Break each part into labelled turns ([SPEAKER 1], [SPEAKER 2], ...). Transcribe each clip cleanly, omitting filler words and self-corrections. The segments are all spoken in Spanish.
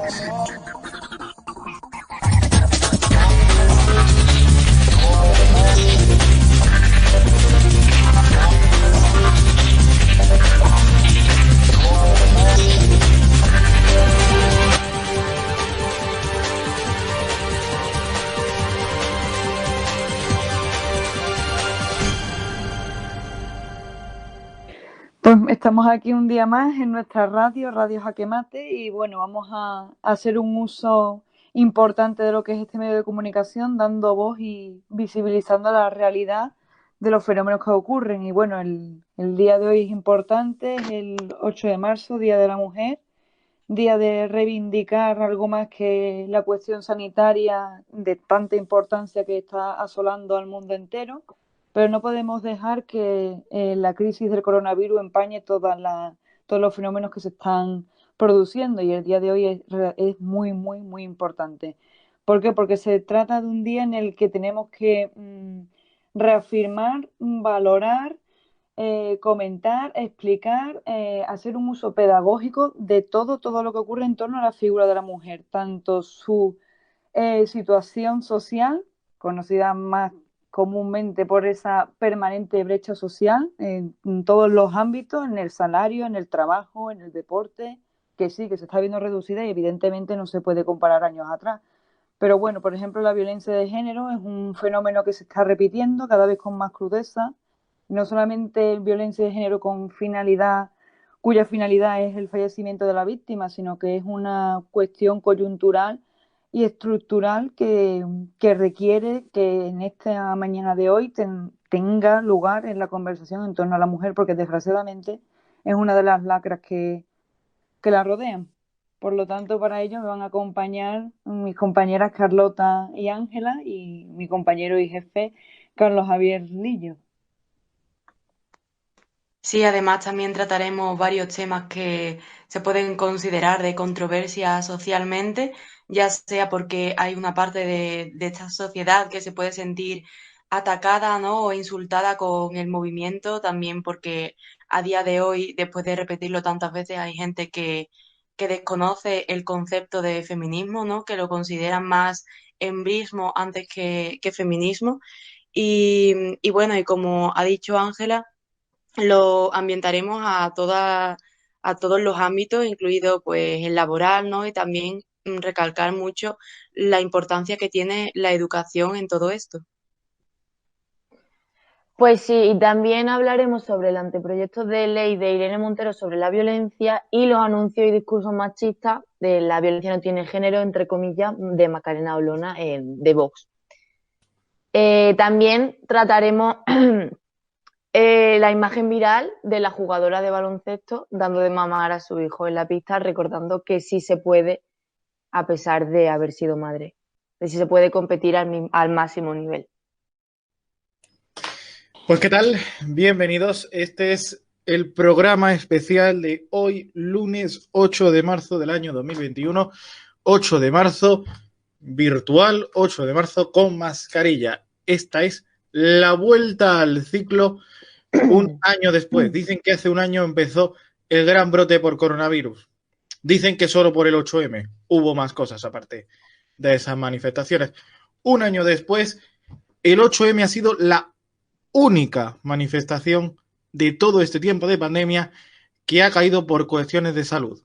[SPEAKER 1] Pues estamos aquí un día más en nuestra Radio Jaque Mate, y bueno, vamos a hacer un uso importante de lo que es este medio de comunicación, dando voz y visibilizando la realidad de los fenómenos que ocurren. Y bueno, el día de hoy es importante, es el 8 de marzo, Día de la Mujer, día de reivindicar algo más que la cuestión sanitaria de tanta importancia que está asolando al mundo entero, pero no podemos dejar que la crisis del coronavirus empañe todos los fenómenos que se están produciendo, y el día de hoy es muy, muy, muy importante. ¿Por qué? Porque se trata de un día en el que tenemos que reafirmar, valorar, comentar, explicar, hacer un uso pedagógico de todo lo que ocurre en torno a la figura de la mujer, tanto su situación social, conocida más comúnmente por esa permanente brecha social en todos los ámbitos, en el salario, en el trabajo, en el deporte, que sí, que se está viendo reducida y evidentemente no se puede comparar años atrás. Pero bueno, por ejemplo, la violencia de género es un fenómeno que se está repitiendo cada vez con más crudeza. No solamente violencia de género cuya finalidad es el fallecimiento de la víctima, sino que es una cuestión coyuntural y estructural que requiere que en esta mañana de hoy tenga lugar en la conversación en torno a la mujer, porque desgraciadamente es una de las lacras que la rodean. Por lo tanto, para ello me van a acompañar mis compañeras Carlota y Ángela y mi compañero y jefe Carlos Javier Lillo.
[SPEAKER 2] Sí, además también trataremos varios temas que se pueden considerar de controversia socialmente, ya sea porque hay una parte de esta sociedad que se puede sentir atacada, ¿no? O insultada con el movimiento, también porque a día de hoy, después de repetirlo tantas veces, hay gente que desconoce el concepto de feminismo, ¿no? Que lo consideran más embrismo antes que feminismo. Y bueno, y como ha dicho Ángela, lo ambientaremos a todos los ámbitos, incluido pues el laboral, ¿no? Y también recalcar mucho la importancia que tiene la educación en todo esto.
[SPEAKER 3] Pues sí, y también hablaremos sobre el anteproyecto de ley de Irene Montero sobre la violencia y los anuncios y discursos machistas de la violencia no tiene género, entre comillas, de Macarena Olona de Vox. También trataremos la imagen viral de la jugadora de baloncesto dando de mamar a su hijo en la pista, recordando que sí se puede, a pesar de haber sido madre, que sí se puede competir al máximo nivel.
[SPEAKER 4] Pues ¿qué tal? Bienvenidos. Este es el programa especial de hoy, lunes 8 de marzo del año 2021. 8 de marzo virtual, 8 de marzo con mascarilla. Esta es la vuelta al ciclo un año después. Dicen que hace un año empezó el gran brote por coronavirus. Dicen que solo por el 8M. Hubo más cosas aparte de esas manifestaciones. Un año después, el 8M ha sido la única manifestación de todo este tiempo de pandemia que ha caído por cuestiones de salud.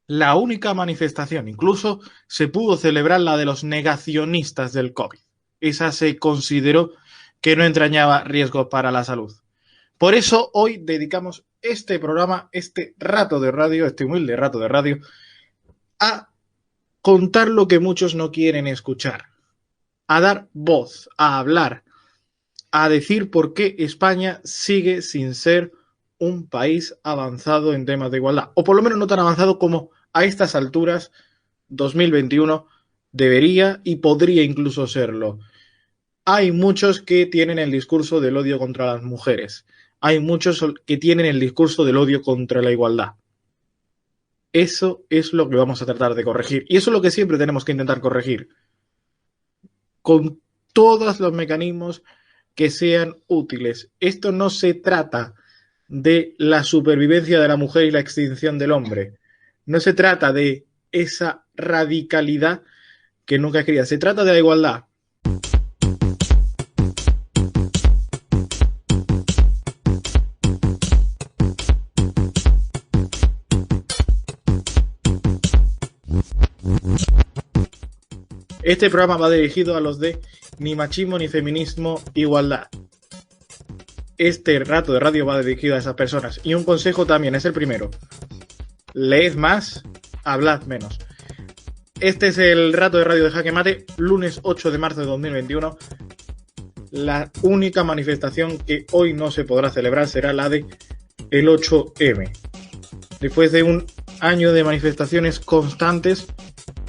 [SPEAKER 4] La única manifestación. Incluso se pudo celebrar la de los negacionistas del COVID. Esa se consideró que no entrañaba riesgos para la salud. Por eso hoy dedicamos este programa, este rato de radio, este humilde rato de radio, a contar lo que muchos no quieren escuchar, a dar voz, a hablar, a decir por qué España sigue sin ser un país avanzado en temas de igualdad, o por lo menos no tan avanzado como a estas alturas, 2021, debería y podría incluso serlo. Hay muchos que tienen el discurso del odio contra las mujeres. Hay muchos que tienen el discurso del odio contra la igualdad. Eso es lo que vamos a tratar de corregir. Y eso es lo que siempre tenemos que intentar corregir. Con todos los mecanismos que sean útiles. Esto no se trata de la supervivencia de la mujer y la extinción del hombre. No se trata de esa radicalidad que nunca quería. Se trata de la igualdad. Este programa va dirigido a los de ni machismo, ni feminismo, igualdad. Este rato de radio va dirigido a esas personas. Y un consejo también, es el primero. Leed más, hablad menos. Este es el rato de radio de Jaque Mate, lunes 8 de marzo de 2021. La única manifestación que hoy no se podrá celebrar será la de el 8M. Después de un año de manifestaciones constantes,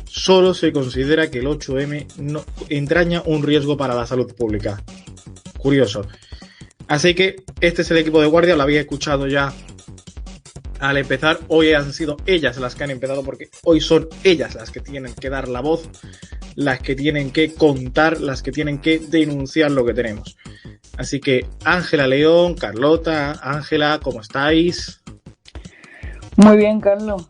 [SPEAKER 4] solo se considera que el 8M no entraña un riesgo para la salud pública. Curioso. Así que este es el equipo de guardia, lo había escuchado ya al empezar. Hoy han sido ellas las que han empezado, porque hoy son ellas las que tienen que dar la voz, las que tienen que contar, las que tienen que denunciar lo que tenemos. Así que Ángela León, Carlota, Ángela, ¿cómo estáis?
[SPEAKER 1] Muy bien, Carlos.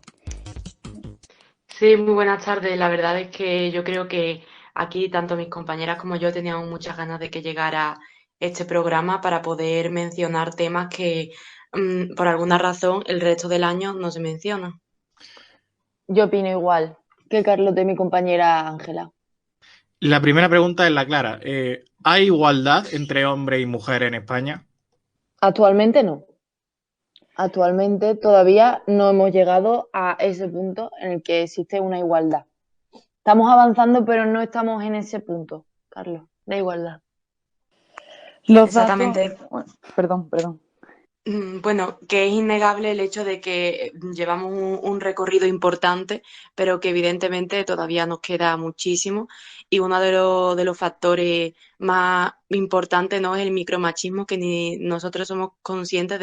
[SPEAKER 2] Sí, muy buenas tardes. La verdad es que yo creo que aquí tanto mis compañeras como yo teníamos muchas ganas de que llegara este programa para poder mencionar temas que por alguna razón el resto del año no se mencionan.
[SPEAKER 3] Yo opino igual que Carlos de mi compañera Ángela.
[SPEAKER 4] La primera pregunta es la clara. ¿Hay igualdad entre hombre y mujer en España?
[SPEAKER 3] Actualmente no. Actualmente todavía no hemos llegado a ese punto en el que existe una igualdad. Estamos avanzando, pero no estamos en ese punto, Carlos, de igualdad.
[SPEAKER 1] Los
[SPEAKER 2] Exactamente.
[SPEAKER 1] datos... Bueno, perdón.
[SPEAKER 2] Bueno, que es innegable el hecho de que llevamos un recorrido importante, pero que evidentemente todavía nos queda muchísimo. Y uno de los factores más importantes, ¿no?, es el micromachismo, que ni nosotros somos conscientes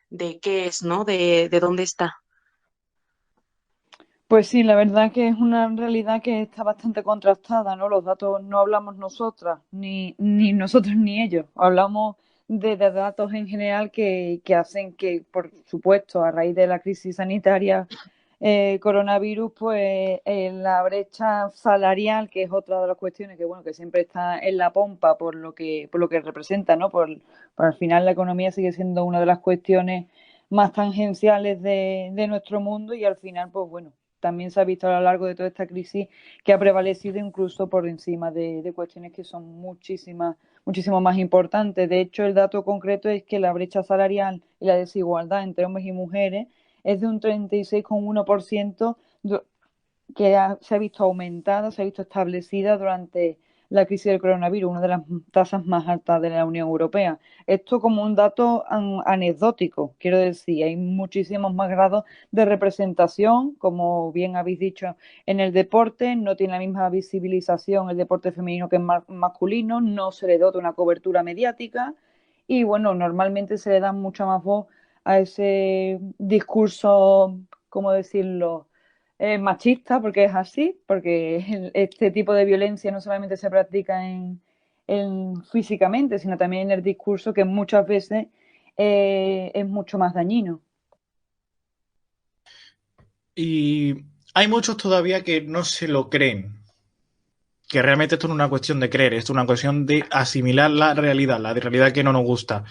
[SPEAKER 2] de qué es, ¿no?, de dónde está.
[SPEAKER 1] Pues sí, la verdad que es una realidad que está bastante contrastada, ¿no? Los datos no hablamos nosotras, ni nosotros ni ellos. Hablamos de datos en general que hacen que, por supuesto, a raíz de la crisis sanitaria, coronavirus, pues la brecha salarial, que es otra de las cuestiones que, bueno, que siempre está en la pompa por lo que representa, ¿no? Por al final la economía sigue siendo una de las cuestiones más tangenciales de nuestro mundo, y al final, pues bueno, también se ha visto a lo largo de toda esta crisis que ha prevalecido incluso por encima de cuestiones que son muchísimo más importantes. De hecho, el dato concreto es que la brecha salarial y la desigualdad entre hombres y mujeres es de un 36,1% que se ha visto aumentada, se ha visto establecida durante la crisis del coronavirus, una de las tasas más altas de la Unión Europea. Esto como un dato anecdótico, quiero decir, hay muchísimos más grados de representación, como bien habéis dicho, en el deporte. No tiene la misma visibilización el deporte femenino que el masculino, no se le dota una cobertura mediática y, bueno, normalmente se le da mucha más voz a ese discurso, ¿cómo decirlo?, machista, porque es así, porque este tipo de violencia no solamente se practica físicamente, sino también en el discurso, que muchas veces es mucho más dañino.
[SPEAKER 4] Y hay muchos todavía que no se lo creen, que realmente esto no es una cuestión de creer, esto es una cuestión de asimilar la realidad que no nos gusta.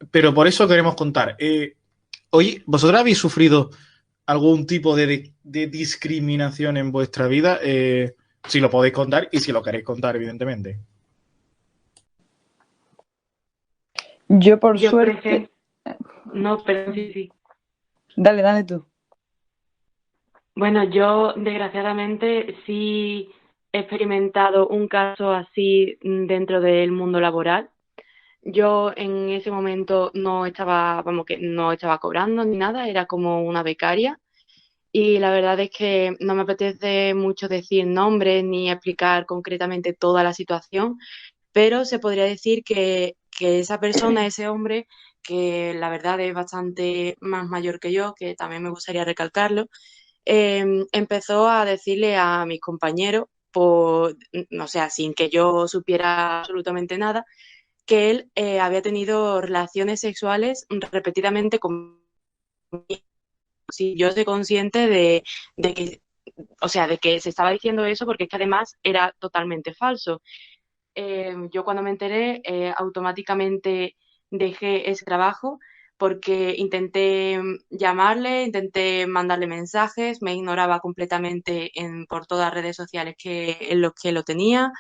[SPEAKER 4] Pero por eso queremos contar. Oye, ¿vosotros habéis sufrido algún tipo de discriminación en vuestra vida? Si lo podéis contar y si lo queréis contar, evidentemente.
[SPEAKER 1] Yo, por
[SPEAKER 2] Yo,
[SPEAKER 1] suerte...
[SPEAKER 2] por ejemplo, no, perdón, sí.
[SPEAKER 1] Dale tú.
[SPEAKER 2] Bueno, yo desgraciadamente sí he experimentado un caso así dentro del mundo laboral. Yo en ese momento no estaba, vamos, que no estaba cobrando ni nada, era como una becaria. Y la verdad es que no me apetece mucho decir nombres ni explicar concretamente toda la situación, pero se podría decir que esa persona, ese hombre, que la verdad es bastante más mayor que yo, que también me gustaría recalcarlo, empezó a decirle a mis compañeros, o sea, sin que yo supiera absolutamente nada, que él había tenido relaciones sexuales repetidamente conmigo. Sí, yo soy consciente de que o sea, de que se estaba diciendo eso, porque es que además era totalmente falso. Yo cuando me enteré, automáticamente dejé ese trabajo porque intenté llamarle, intenté mandarle mensajes, me ignoraba completamente por todas las redes sociales en los que lo tenía.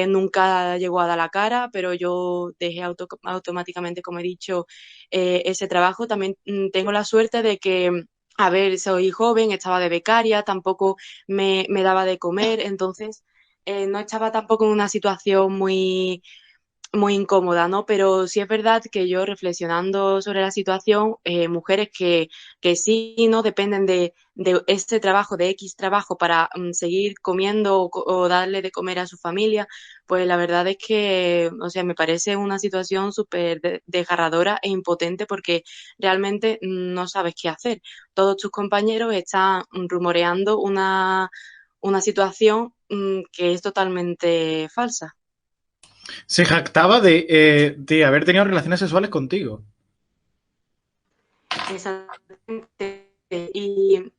[SPEAKER 2] Nunca llegó a dar la cara, pero yo dejé automáticamente, como he dicho, ese trabajo. También tengo la suerte de que, a ver, soy joven, estaba de becaria, tampoco me daba de comer, entonces no estaba tampoco en una situación muy incómoda, ¿no? Pero sí es verdad que yo reflexionando sobre la situación, mujeres que sí, ¿no? Dependen de este trabajo, de X trabajo para seguir comiendo o darle de comer a su familia, pues la verdad es que, o sea, me parece una situación súper desgarradora e impotente porque realmente no sabes qué hacer. Todos tus compañeros están rumoreando una situación que es totalmente falsa.
[SPEAKER 4] Se jactaba de haber tenido relaciones sexuales contigo.
[SPEAKER 2] Exactamente. Y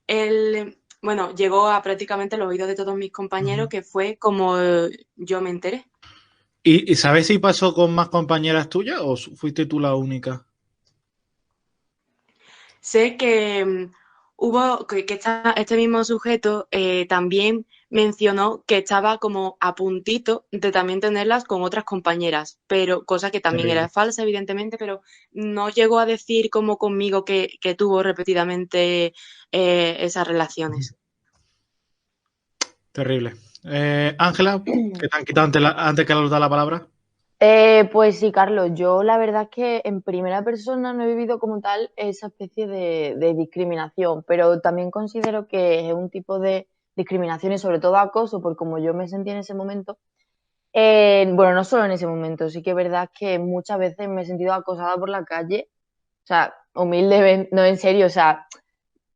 [SPEAKER 2] él, bueno, llegó a prácticamente los oídos de todos mis compañeros,
[SPEAKER 4] Ujú.
[SPEAKER 2] que fue como yo me enteré.
[SPEAKER 4] ¿Y sabes si pasó con más compañeras tuyas o fuiste tú la única?
[SPEAKER 2] Sé que este mismo sujeto también mencionó que estaba como a puntito de también tenerlas con otras compañeras, pero cosa que también
[SPEAKER 4] Terrible,
[SPEAKER 2] era falsa, evidentemente, pero no llegó a decir como conmigo que tuvo repetidamente esas relaciones.
[SPEAKER 4] terrible. Ángela, que te han quitado antes que le da la palabra.
[SPEAKER 3] Pues sí, Carlos, yo la verdad es que en primera persona no he vivido como tal esa especie de discriminación, pero también considero que es un tipo de discriminación y sobre todo acoso, por como yo me sentí en ese momento. Bueno, no solo en ese momento, sí que es verdad que muchas veces me he sentido acosada por la calle, o sea, humildemente, no en serio, o sea,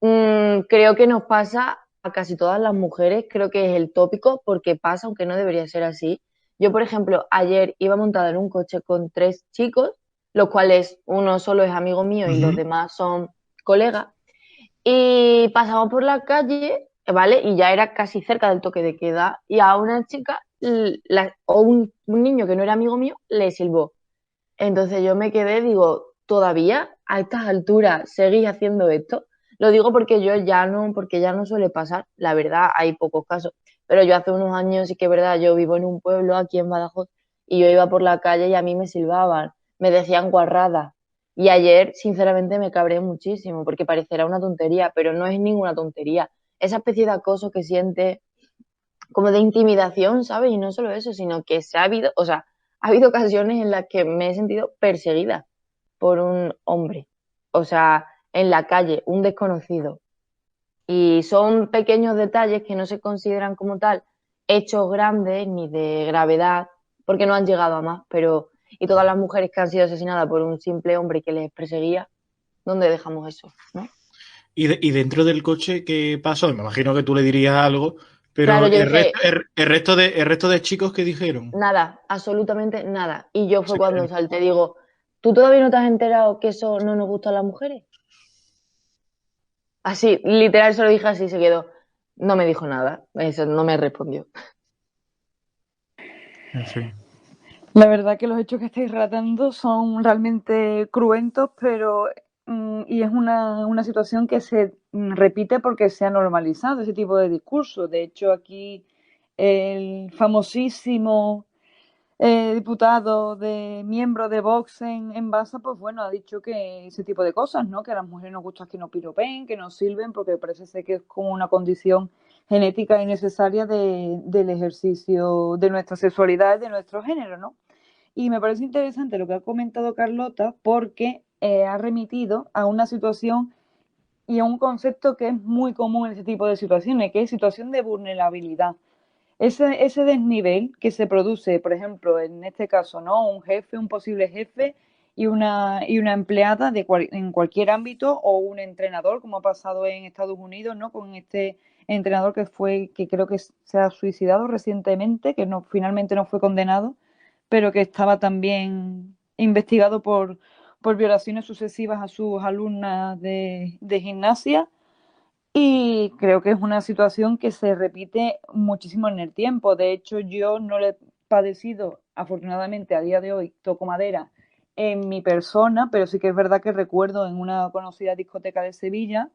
[SPEAKER 3] creo que nos pasa a casi todas las mujeres, creo que es el tópico porque pasa, aunque no debería ser así. Yo, por ejemplo, ayer iba montada en un coche con 3 chicos, los cuales uno solo es amigo mío y los
[SPEAKER 4] Ujú.
[SPEAKER 3] demás son colegas, y pasamos por la calle, ¿vale? Y ya era casi cerca del toque de queda, y a una chica o un niño que no era amigo mío le silbó. Entonces yo me quedé, digo, ¿todavía a estas alturas seguís haciendo esto? Lo digo porque ya no suele pasar, la verdad, hay pocos casos. Pero yo hace unos años sí que es verdad, yo vivo en un pueblo aquí en Badajoz y yo iba por la calle y a mí me silbaban, me decían guarradas. Y ayer, sinceramente, me cabré muchísimo porque parecerá una tontería, pero no es ninguna tontería. Esa especie de acoso que siente como de intimidación, ¿sabes? Y no solo eso, sino que se ha habido, o sea, ha habido ocasiones en las que me he sentido perseguida por un hombre, o sea, en la calle, un desconocido. Y son pequeños detalles que no se consideran como tal hechos grandes ni de gravedad, porque no han llegado a más, pero y todas las mujeres que han sido asesinadas por un simple hombre que les perseguía, ¿dónde dejamos eso? ¿No?
[SPEAKER 4] Y dentro del coche, ¿qué pasó? Me imagino que tú le dirías algo, pero
[SPEAKER 3] Claro, yo dije,
[SPEAKER 4] el resto de chicos que dijeron.
[SPEAKER 3] nada, absolutamente nada. Y yo fue
[SPEAKER 4] Sí,
[SPEAKER 3] cuando salté, digo, ¿tú todavía no te has enterado que eso no nos gusta a las mujeres? Así, literal, se lo dije así, se quedó. No me dijo nada, eso no me respondió.
[SPEAKER 4] en fin.
[SPEAKER 1] La verdad que los hechos que estáis relatando son realmente cruentos, pero y es una situación que se repite porque se ha normalizado ese tipo de discurso. De hecho, aquí el famosísimo diputado de miembro de Vox en Baza, pues bueno, ha dicho que ese tipo de cosas, ¿no? Que a las mujeres nos gusta que nos piropen, que nos sirven, porque parece ser que es como una condición genética y necesaria del ejercicio de nuestra sexualidad y de nuestro género, ¿no? Y me parece interesante lo que ha comentado Carlota porque ha remitido a una situación y a un concepto que es muy común en ese tipo de situaciones, que es situación de vulnerabilidad. Ese desnivel que se produce, por ejemplo, en este caso, ¿no? Un jefe, un posible jefe y una empleada en cualquier ámbito o un entrenador, como ha pasado en Estados Unidos, ¿no? Con este entrenador que creo que se ha suicidado recientemente, que no, finalmente no fue condenado, pero que estaba también investigado por violaciones sucesivas a sus alumnas de gimnasia Y creo que es una situación que se repite muchísimo en el tiempo. De hecho, yo no le he padecido, afortunadamente, a día de hoy, toco madera, en mi persona, pero sí que es verdad que recuerdo en una conocida discoteca de Sevilla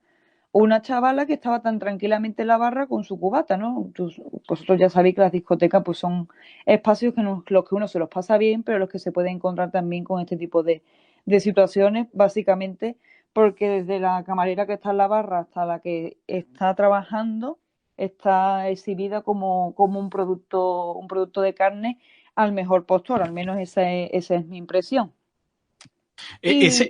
[SPEAKER 1] una chavala que estaba tan tranquilamente en la barra con su cubata, ¿no? Vosotros ya sabéis que las discotecas pues son espacios que los que uno se los pasa bien, pero los que se puede encontrar también con este tipo de situaciones, básicamente porque desde la camarera que está en la barra hasta la que está trabajando está exhibida como un producto de carne al mejor postor, al menos esa es mi impresión.
[SPEAKER 4] Ese,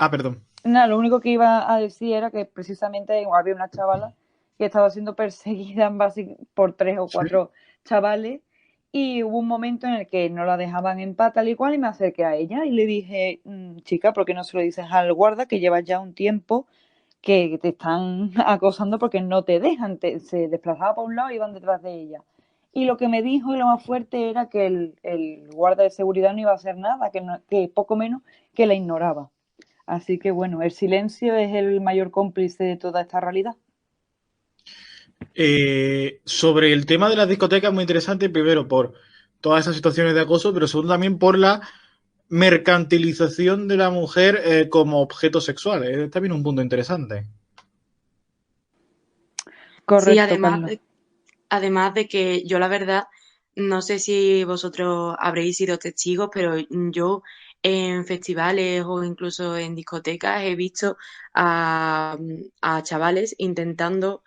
[SPEAKER 1] Y
[SPEAKER 4] perdón.
[SPEAKER 1] nada, lo único que iba a decir era que precisamente había una chavala que estaba siendo perseguida por 3 o 4 chavales y hubo un momento en el que no la dejaban en paz tal y cual y me acerqué a ella y le dije, chica, ¿por qué no se lo dices al guarda que llevas ya un tiempo que te están acosando porque no te dejan? Se desplazaba por un lado y iban detrás de ella. Y lo que me dijo y lo más fuerte era que el guarda de seguridad no iba a hacer nada, que poco menos que la ignoraba. Así que bueno, el silencio es el mayor cómplice de toda esta realidad.
[SPEAKER 4] Sobre el tema de las discotecas, muy interesante, primero por todas esas situaciones de acoso, pero segundo también por la mercantilización de la mujer como objeto sexual. Es también un punto interesante.
[SPEAKER 2] Sí,
[SPEAKER 1] Correcto, Carlos.
[SPEAKER 2] además de que yo la verdad, no sé si vosotros habréis sido testigos, pero yo en festivales o incluso en discotecas he visto a chavales intentando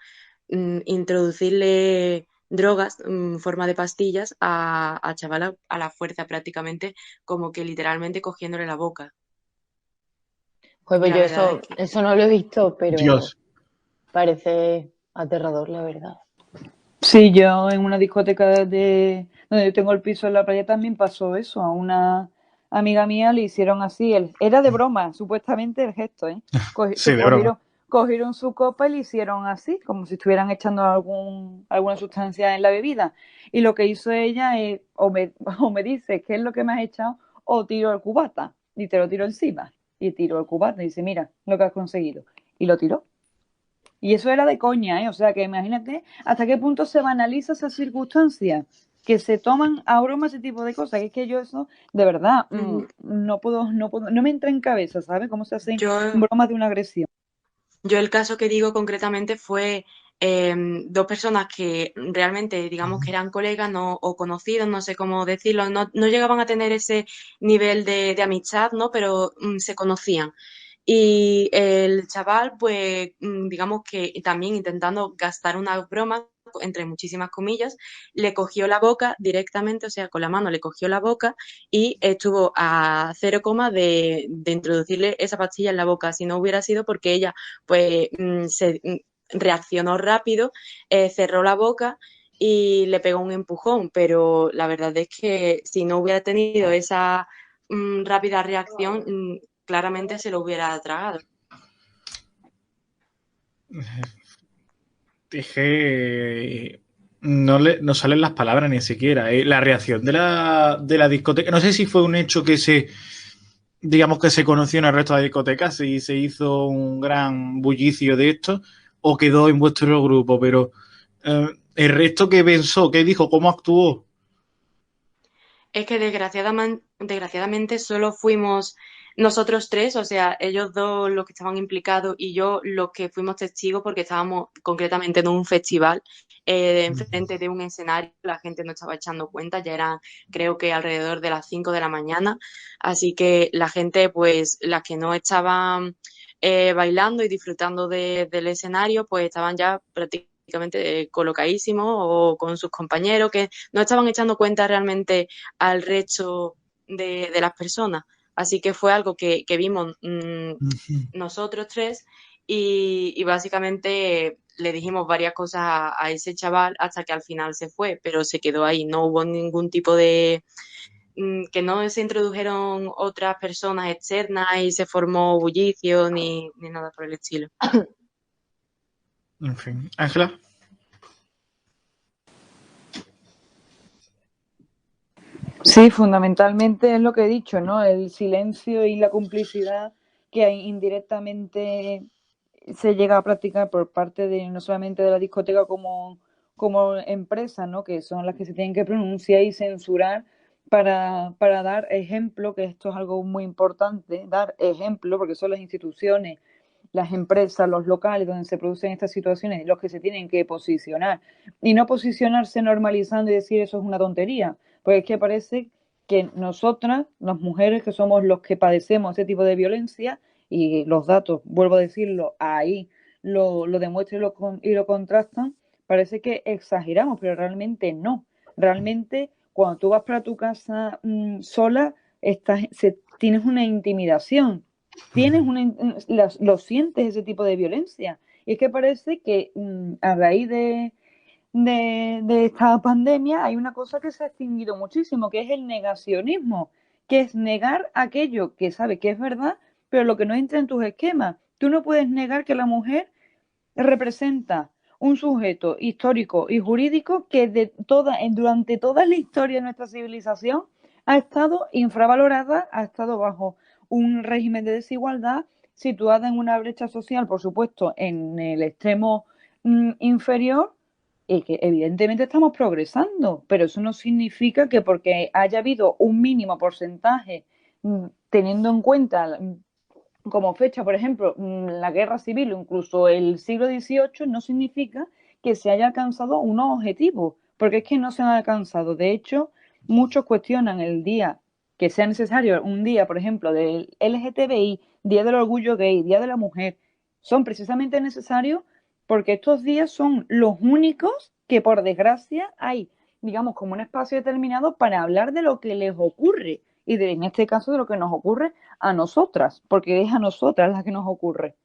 [SPEAKER 2] introducirle drogas en forma de pastillas a chavalas a la fuerza prácticamente, como que literalmente cogiéndole la boca.
[SPEAKER 3] Pues,
[SPEAKER 2] Y
[SPEAKER 3] pues
[SPEAKER 2] la
[SPEAKER 3] yo
[SPEAKER 2] verdad es
[SPEAKER 3] eso,
[SPEAKER 2] que
[SPEAKER 3] eso no lo he visto, pero
[SPEAKER 4] Dios.
[SPEAKER 3] parece aterrador, la verdad.
[SPEAKER 1] Sí, yo en una discoteca donde yo tengo el piso en la playa también pasó eso. A una amiga mía le hicieron así. Era de broma, supuestamente el gesto, ¿eh?
[SPEAKER 4] Sí, de broma.
[SPEAKER 1] Cogieron su copa y le hicieron así, como si estuvieran echando alguna sustancia en la bebida. Y lo que hizo ella es, o me dice qué es lo que me has echado, o tiro el cubata. Y te lo tiro encima. Y tiro el cubata y dice, mira lo que has conseguido. Y lo tiró. Y eso era de coña, ¿eh? O sea, que imagínate hasta qué punto se banaliza esa circunstancia, que se toman a broma ese tipo de cosas. Que es que yo eso, de verdad,
[SPEAKER 2] mm,
[SPEAKER 1] no me entra en cabeza, ¿sabes? Cómo se hacen
[SPEAKER 2] yo
[SPEAKER 1] bromas de una agresión.
[SPEAKER 2] Yo el caso que digo concretamente fue dos personas que realmente, digamos que eran colegas o conocidos, no sé cómo decirlo, no llegaban a tener ese nivel de amistad, ¿no? Pero se conocían. Y el chaval, pues, digamos que también intentando gastar una broma, entre muchísimas comillas, le cogió la boca directamente, o sea, con la mano le cogió la boca y estuvo a 0 de introducirle esa pastilla en la boca. Si no hubiera sido porque ella pues reaccionó rápido, cerró la boca y le pegó un empujón, pero la verdad es que si no hubiera tenido esa rápida reacción, claramente se lo hubiera tragado.
[SPEAKER 4] Dije, no salen las palabras ni siquiera. La reacción de la discoteca, no sé si fue un hecho digamos que se conoció en el resto de las discotecas y se hizo un gran bullicio de esto, o quedó en vuestro grupo, pero el resto que pensó, qué dijo, cómo actuó.
[SPEAKER 2] Es que desgraciadamente solo fuimos nosotros tres, o sea, ellos dos los que estaban implicados y yo los que fuimos testigos porque estábamos concretamente en un festival enfrente de un escenario, la gente no estaba echando cuenta, ya eran creo que alrededor de las 5 de la mañana, así que la gente, pues las que no estaban bailando y disfrutando del escenario, pues estaban ya prácticamente colocadísimos o con sus compañeros que no estaban echando cuenta realmente al resto de las personas. Así que fue algo que vimos nosotros tres y básicamente le dijimos varias cosas a ese chaval hasta que al final se fue, pero se quedó ahí. No hubo ningún tipo de que no se introdujeron otras personas externas y se formó bullicio ni nada por el estilo.
[SPEAKER 4] En fin, Ángela.
[SPEAKER 1] Sí, fundamentalmente es lo que he dicho, ¿no? El silencio y la complicidad que indirectamente se llega a practicar por parte de no solamente de la discoteca como empresa, ¿no? Que son las que se tienen que pronunciar y censurar para dar ejemplo, que esto es algo muy importante, dar ejemplo, porque son las instituciones, las empresas, los locales donde se producen estas situaciones, los que se tienen que posicionar. Y no posicionarse normalizando y decir eso es una tontería, porque es que parece que nosotras, las mujeres, que somos los que padecemos ese tipo de violencia, y los datos, vuelvo a decirlo, ahí lo demuestran y lo contrastan, parece que exageramos, pero realmente no. Realmente, cuando tú vas para tu casa sola, tienes una intimidación, lo sientes ese tipo de violencia. Y es que parece que a raíz de esta pandemia hay una cosa que se ha extinguido muchísimo, que es el negacionismo, que es negar aquello que sabe que es verdad, pero lo que no entra en tus esquemas. Tú no puedes negar que la mujer representa un sujeto histórico y jurídico que durante toda la historia de nuestra civilización ha estado infravalorada, ha estado bajo un régimen de desigualdad, situada en una brecha social, por supuesto, en el extremo inferior, y que evidentemente estamos progresando, pero eso no significa que porque haya habido un mínimo porcentaje, teniendo en cuenta como fecha, por ejemplo, la guerra civil o incluso el siglo XVIII, no significa que se haya alcanzado unos objetivos, porque es que no se han alcanzado. De hecho, muchos cuestionan el día que sea necesario, un día, por ejemplo, del LGTBI, Día del Orgullo Gay, Día de la Mujer, son precisamente necesarios porque estos días son los únicos que, por desgracia, hay, digamos, como un espacio determinado para hablar de lo que les ocurre y en este caso de lo que nos ocurre a nosotras, porque es a nosotras las que nos ocurre.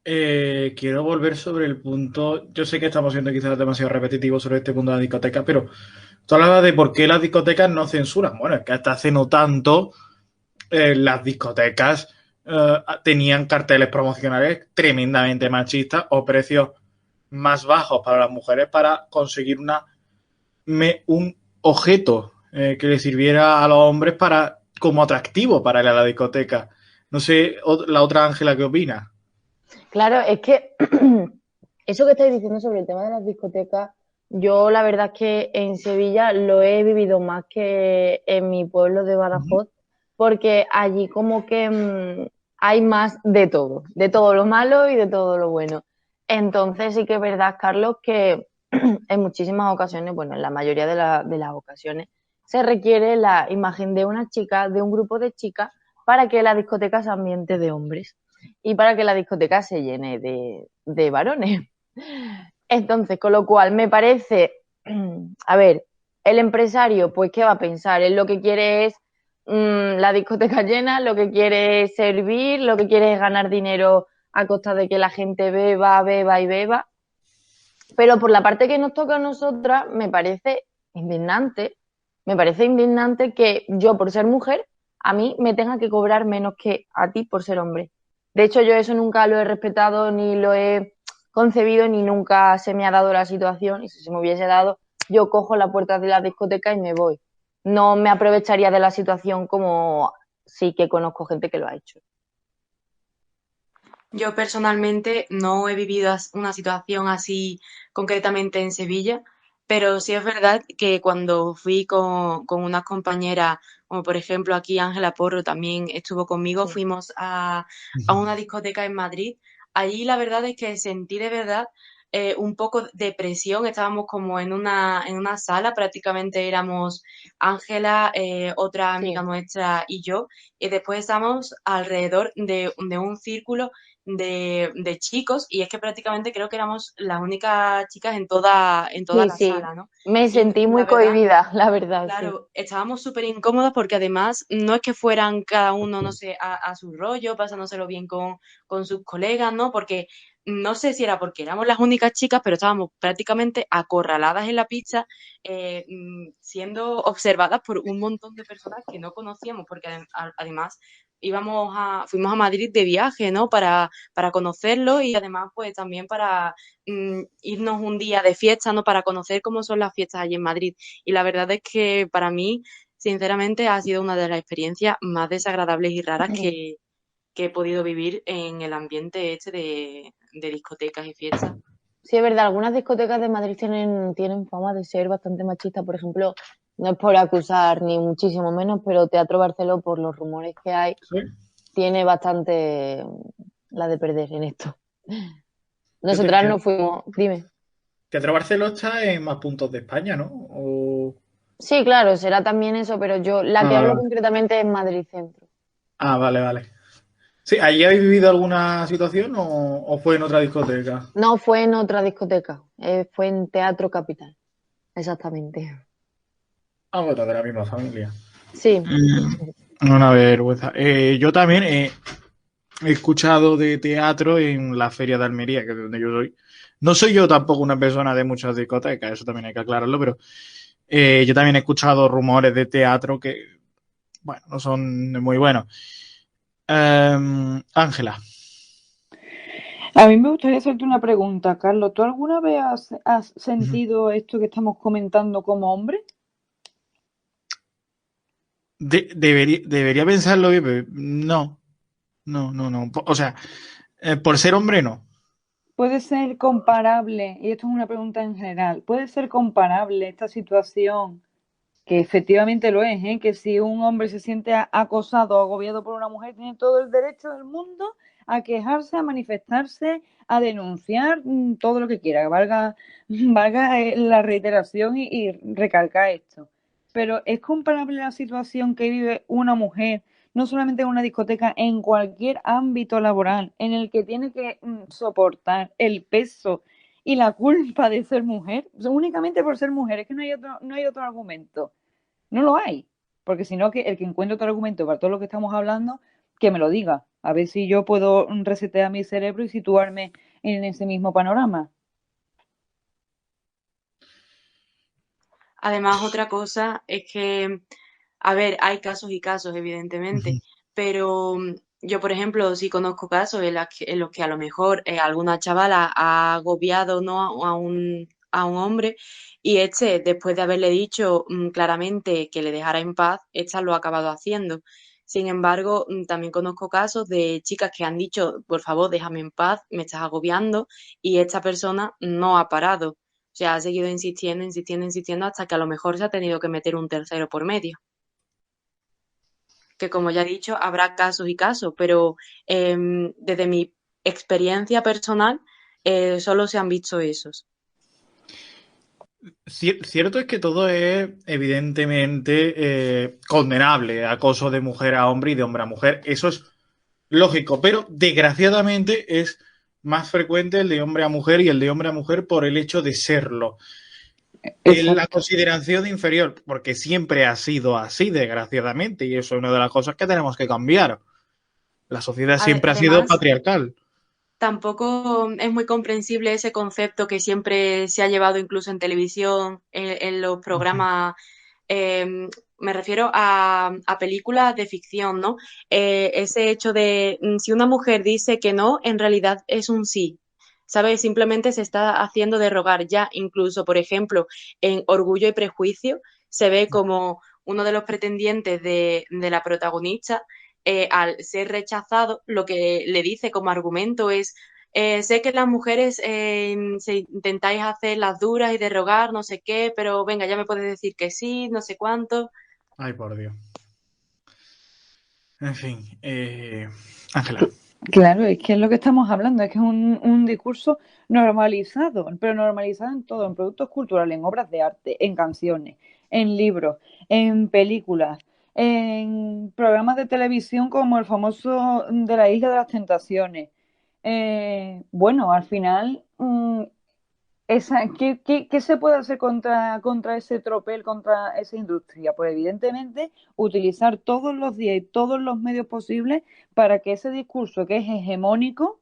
[SPEAKER 4] Quiero volver sobre el punto. Yo sé que estamos siendo quizás demasiado repetitivos sobre este punto de la discoteca, pero tú hablabas de por qué las discotecas no censuran. Bueno, es que hasta hace no tanto las discotecas tenían carteles promocionales tremendamente machistas o precios más bajos para las mujeres para conseguir un objeto que le sirviera a los hombres como atractivo para ir a la discoteca. No sé, la otra Ángela, ¿qué opina?
[SPEAKER 3] Claro, es que eso que estáis diciendo sobre el tema de las discotecas, yo la verdad es que en Sevilla lo he vivido más que en mi pueblo de Badajoz, porque allí como que hay más de todo lo malo y de todo lo bueno. Entonces sí que es verdad, Carlos, que en muchísimas ocasiones, bueno, en la mayoría de las ocasiones, se requiere la imagen de una chica, de un grupo de chicas, para que la discoteca se ambiente de hombres y para que la discoteca se llene de varones. Entonces, con lo cual me parece, a ver, el empresario, pues, ¿qué va a pensar? Él lo que quiere es la discoteca llena, lo que quiere es servir, lo que quiere es ganar dinero a costa de que la gente beba, beba y beba. Pero por la parte que nos toca a nosotras, me parece indignante que yo, por ser mujer, a mí me tenga que cobrar menos que a ti por ser hombre. De hecho, yo eso nunca lo he respetado, ni lo he concebido, ni nunca se me ha dado la situación. Y si se me hubiese dado, yo cojo la puerta de la discoteca y me voy. No me aprovecharía de la situación como sí que conozco gente que lo ha hecho.
[SPEAKER 2] Yo personalmente no he vivido una situación así concretamente en Sevilla, pero sí es verdad que cuando fui con unas compañeras, como por ejemplo aquí Ángela Porro también estuvo conmigo,
[SPEAKER 3] Sí.
[SPEAKER 2] fuimos a una discoteca en Madrid. Allí la verdad es que sentí de verdad un poco de presión. Estábamos como en una sala, prácticamente éramos Ángela, otra amiga
[SPEAKER 3] Sí.
[SPEAKER 2] nuestra y yo, y después estábamos alrededor de un círculo de chicos, y es que prácticamente creo que éramos las únicas chicas en toda
[SPEAKER 3] Sí,
[SPEAKER 2] la
[SPEAKER 3] sí.
[SPEAKER 2] sala, ¿no?
[SPEAKER 3] Me
[SPEAKER 2] Y
[SPEAKER 3] sentí
[SPEAKER 2] la
[SPEAKER 3] muy
[SPEAKER 2] verdad,
[SPEAKER 3] cohibida, la verdad, sí.
[SPEAKER 2] claro, estábamos súper incómodos porque además no es que fueran cada uno, no sé, a su rollo, pasándoselo bien con sus colegas, ¿no? Porque no sé si era porque éramos las únicas chicas, pero estábamos prácticamente acorraladas en la pista, siendo observadas por un montón de personas que no conocíamos, porque además fuimos a Madrid de viaje, ¿no? Para conocerlo y además pues también para irnos un día de fiesta, ¿no? Para conocer cómo son las fiestas allí en Madrid. Y la verdad es que para mí, sinceramente, ha sido una de las experiencias más desagradables y raras que he podido vivir en el ambiente este de discotecas y fiestas.
[SPEAKER 3] Sí, es verdad, algunas discotecas de Madrid tienen fama de ser bastante machistas. Por ejemplo, no es por acusar ni muchísimo menos, pero Teatro Barceló, por los rumores que hay,
[SPEAKER 4] Sí.
[SPEAKER 3] tiene bastante la de perder en esto.
[SPEAKER 4] Fíjate,
[SPEAKER 3] Nosotras no fuimos, dime.
[SPEAKER 4] Teatro Barceló está en más puntos de España, ¿no?
[SPEAKER 3] Sí, claro, será también eso, pero yo la que
[SPEAKER 4] Vale,
[SPEAKER 3] hablo
[SPEAKER 4] vale.
[SPEAKER 3] concretamente es Madrid Centro.
[SPEAKER 4] Vale, vale. Sí, ¿allí habéis vivido alguna situación o fue en otra discoteca?
[SPEAKER 3] No fue en otra discoteca, fue en Teatro Capital, exactamente.
[SPEAKER 4] Bueno, de la misma familia.
[SPEAKER 3] Sí,
[SPEAKER 4] Una vergüenza. Yo también he escuchado de teatro en la Feria de Almería, que es donde yo soy. No soy yo tampoco una persona de muchas discotecas, eso también hay que aclararlo, pero yo también he escuchado rumores de teatro que, bueno, no son muy buenos. Ángela.
[SPEAKER 1] A mí me gustaría hacerte una pregunta, Carlos. ¿Tú alguna vez has sentido esto que estamos comentando como hombre?
[SPEAKER 4] Debería pensarlo bien, pero no, no. O sea, por ser hombre, no.
[SPEAKER 1] ¿Puede ser comparable, y esto es una pregunta en general, puede ser comparable esta situación, que efectivamente lo es, que si un hombre se siente acosado o agobiado por una mujer, tiene todo el derecho del mundo a quejarse, a manifestarse, a denunciar todo lo que quiera, valga la reiteración y recalcar esto. Pero ¿es comparable la situación que vive una mujer, no solamente en una discoteca, en cualquier ámbito laboral, en el que tiene que soportar el peso y la culpa de ser mujer, únicamente por ser mujer? Es que no hay otro argumento. No lo hay. Porque si no, que el que encuentre otro argumento para todo lo que estamos hablando, que me lo diga. A ver si yo puedo resetear mi cerebro y situarme en ese mismo panorama.
[SPEAKER 2] Además, otra cosa es que, a ver, hay casos y casos, evidentemente, pero yo, por ejemplo, sí conozco casos en los que a lo mejor alguna chavala ha agobiado, ¿no?, a un hombre y este, después de haberle dicho claramente que le dejara en paz, esta lo ha acabado haciendo. Sin embargo, también conozco casos de chicas que han dicho, por favor, déjame en paz, me estás agobiando, y esta persona no ha parado. O sea, ha seguido insistiendo hasta que a lo mejor se ha tenido que meter un tercero por medio. Que como ya he dicho, habrá casos y casos, pero desde mi experiencia personal solo se han visto esos.
[SPEAKER 4] Cierto es que todo es evidentemente condenable, acoso de mujer a hombre y de hombre a mujer. Eso es lógico, pero desgraciadamente es más frecuente el de hombre a mujer y el de hombre a mujer por el hecho de serlo. En la
[SPEAKER 1] Exacto.
[SPEAKER 4] consideración de inferior, porque siempre ha sido así, desgraciadamente, y eso es una de las cosas que tenemos que cambiar. La sociedad siempre ha sido
[SPEAKER 2] Además,
[SPEAKER 4] patriarcal.
[SPEAKER 2] tampoco es muy comprensible ese concepto que siempre se ha llevado incluso en televisión, en los programas, me refiero a películas de ficción, ¿no? Ese hecho de si una mujer dice que no, en realidad es un sí. ¿Sabes? Simplemente se está haciendo de rogar ya, incluso, por ejemplo, en Orgullo y Prejuicio, se ve como uno de los pretendientes de la protagonista, al ser rechazado, lo que le dice como argumento es, sé que las mujeres se intentáis hacer las duras y de rogar, no sé qué, pero venga, ya me puedes decir que sí, no sé cuánto.
[SPEAKER 4] Ay, por Dios. En fin, Ángela.
[SPEAKER 1] Claro, es que es lo que estamos hablando, es que es un discurso normalizado, pero normalizado en todo, en productos culturales, en obras de arte, en canciones, en libros, en películas, en programas de televisión como el famoso de la Isla de las Tentaciones. Bueno, al final ¿qué se puede hacer contra ese tropel, contra esa industria? Pues evidentemente utilizar todos los días y todos los medios posibles para que ese discurso que es hegemónico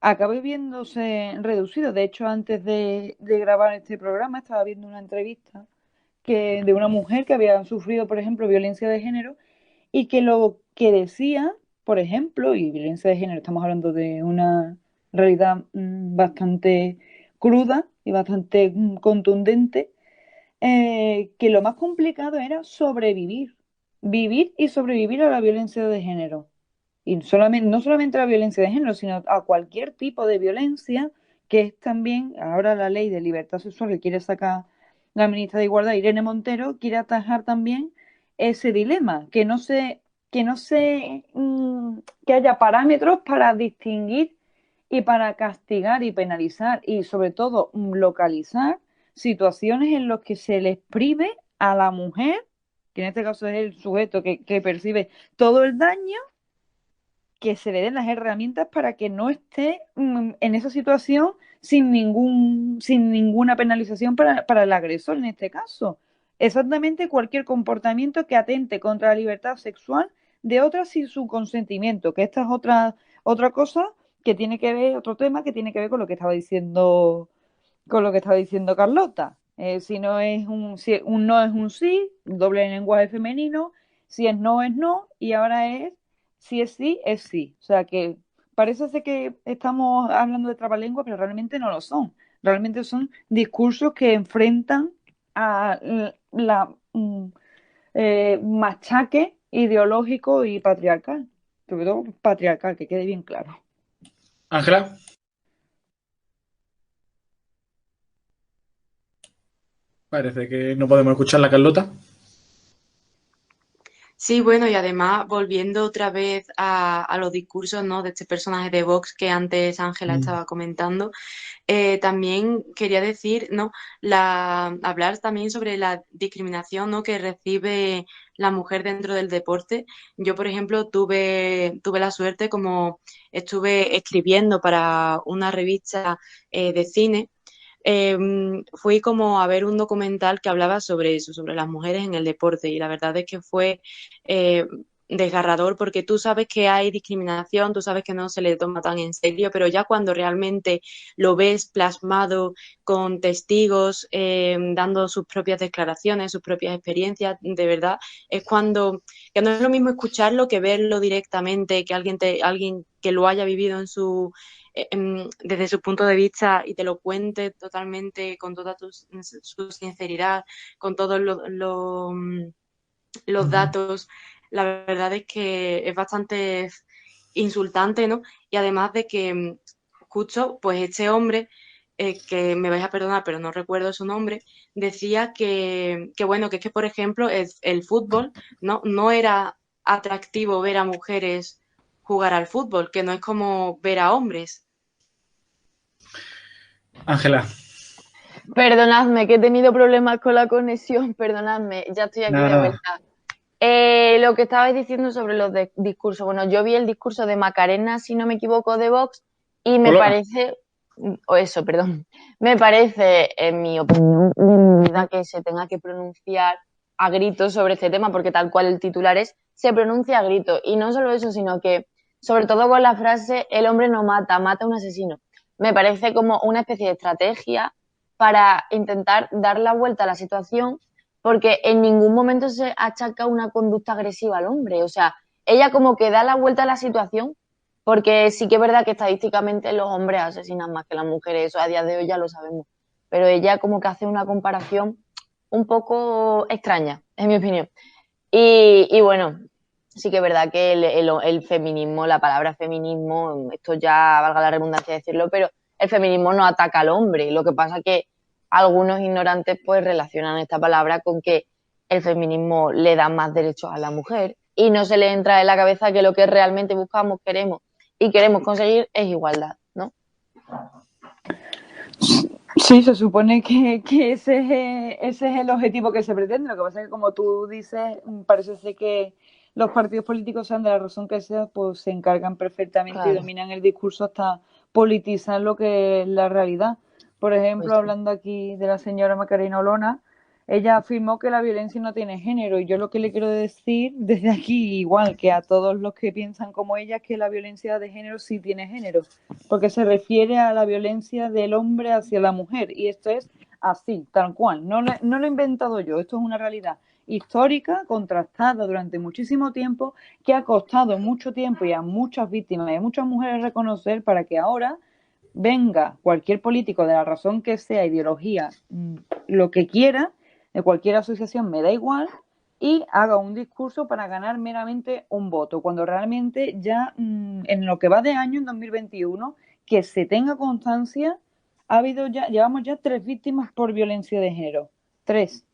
[SPEAKER 1] acabe viéndose reducido. De hecho, antes de grabar este programa estaba viendo una entrevista de una mujer que había sufrido, por ejemplo, violencia de género y que lo que decía, por ejemplo, y violencia de género, estamos hablando de una realidad bastante cruda y bastante contundente, que lo más complicado era sobrevivir, vivir y sobrevivir a la violencia de género. y solamente, no solamente a la violencia de género, sino a cualquier tipo de violencia, que es también ahora la ley de libertad sexual que quiere sacar la ministra de Igualdad, Irene Montero, quiere atajar también ese dilema, que haya parámetros para distinguir y para castigar y penalizar y sobre todo localizar situaciones en las que se les prive a la mujer, que en este caso es el sujeto que percibe todo el daño, que se le den las herramientas para que no esté en esa situación sin ninguna penalización para el agresor en este caso. Exactamente cualquier comportamiento que atente contra la libertad sexual de otra sin su consentimiento, que esta es otra cosa que tiene que ver, otro tema que tiene que ver con lo que estaba diciendo, Carlota. Si no es si un no es un sí, doble lenguaje femenino, si es no, y ahora es si es sí, es sí. O sea que parece ser que estamos hablando de trabalengua, pero realmente no lo son. Realmente son discursos que enfrentan a machaque ideológico y patriarcal. Sobre todo patriarcal, que quede bien claro.
[SPEAKER 4] Ángela. Parece que no podemos escuchar la Carlota.
[SPEAKER 2] Sí, bueno, y además, volviendo otra vez a los discursos, ¿no?, de este personaje de Vox que antes Ángela estaba comentando, también quería decir, ¿no?, hablar también sobre la discriminación, ¿no?, que recibe la mujer dentro del deporte. Yo, por ejemplo, tuve la suerte, como estuve escribiendo para una revista de cine, fui como a ver un documental que hablaba sobre eso, sobre las mujeres en el deporte, y la verdad es que fue eh, desgarrador, porque tú sabes que hay discriminación, tú sabes que no se le toma tan en serio, pero ya cuando realmente lo ves plasmado con testigos, dando sus propias declaraciones, sus propias experiencias, de verdad, es cuando, que no es lo mismo escucharlo que verlo directamente, que alguien que lo haya vivido desde su punto de vista y te lo cuente totalmente con toda su sinceridad, con todos los datos. La verdad es que es bastante insultante, ¿no? Y además de que justo, pues este hombre, que me vais a perdonar, pero no recuerdo su nombre, decía que bueno, que es que, por ejemplo, el fútbol, no era atractivo ver a mujeres jugar al fútbol, que no es como ver a hombres.
[SPEAKER 4] Ángela.
[SPEAKER 3] Perdonadme, que he tenido problemas con la conexión, perdonadme, ya estoy aquí de
[SPEAKER 4] Nada.
[SPEAKER 3] vuelta. Lo que estabais diciendo sobre los discursos, bueno, yo vi el discurso de Macarena, si no me equivoco, de Vox, y me
[SPEAKER 4] Hola.
[SPEAKER 3] parece, o eso, perdón, me parece, en mi opinión, una que se tenga que pronunciar a gritos sobre este tema, porque tal cual el titular es, se pronuncia a gritos, y no solo eso, sino que, sobre todo con la frase, el hombre no mata, mata a un asesino. Me parece como una especie de estrategia para intentar dar la vuelta a la situación, porque en ningún momento se achaca una conducta agresiva al hombre. O sea, ella como que da la vuelta a la situación, porque sí que es verdad que estadísticamente los hombres asesinan más que las mujeres, eso a día de hoy ya lo sabemos. Pero ella como que hace una comparación un poco extraña, en mi opinión. Y bueno, sí que es verdad que el feminismo, la palabra feminismo, esto ya valga la redundancia de decirlo, pero el feminismo no ataca al hombre. Lo que pasa que algunos ignorantes pues relacionan esta palabra con que el feminismo le da más derechos a la mujer y no se le entra en la cabeza que lo que realmente buscamos, queremos y queremos conseguir es igualdad, ¿no?
[SPEAKER 1] Sí, se supone que ese es el objetivo que se pretende. Lo que pasa es que, como tú dices, parece ser que los partidos políticos, sean de la razón que sea, pues se encargan perfectamente y
[SPEAKER 3] Claro,
[SPEAKER 1] dominan el discurso hasta politizar lo que es la realidad. Por ejemplo,
[SPEAKER 3] pues sí.
[SPEAKER 1] hablando aquí de la señora Macarena Olona, ella afirmó que la violencia no tiene género, y yo lo que le quiero decir desde aquí, igual que a todos los que piensan como ella, es que la violencia de género sí tiene género, porque se refiere a la violencia del hombre hacia la mujer, y esto es así, tal cual, no lo he inventado yo, esto es una realidad histórica, contrastada durante muchísimo tiempo, que ha costado mucho tiempo y a muchas víctimas y a muchas mujeres reconocer, para que ahora venga cualquier político de la razón que sea, ideología, lo que quiera, de cualquier asociación, me da igual, y haga un discurso para ganar meramente un voto, cuando realmente ya en lo que va de año, en 2021, que se tenga constancia, llevamos ya 3 víctimas por violencia de género. 3.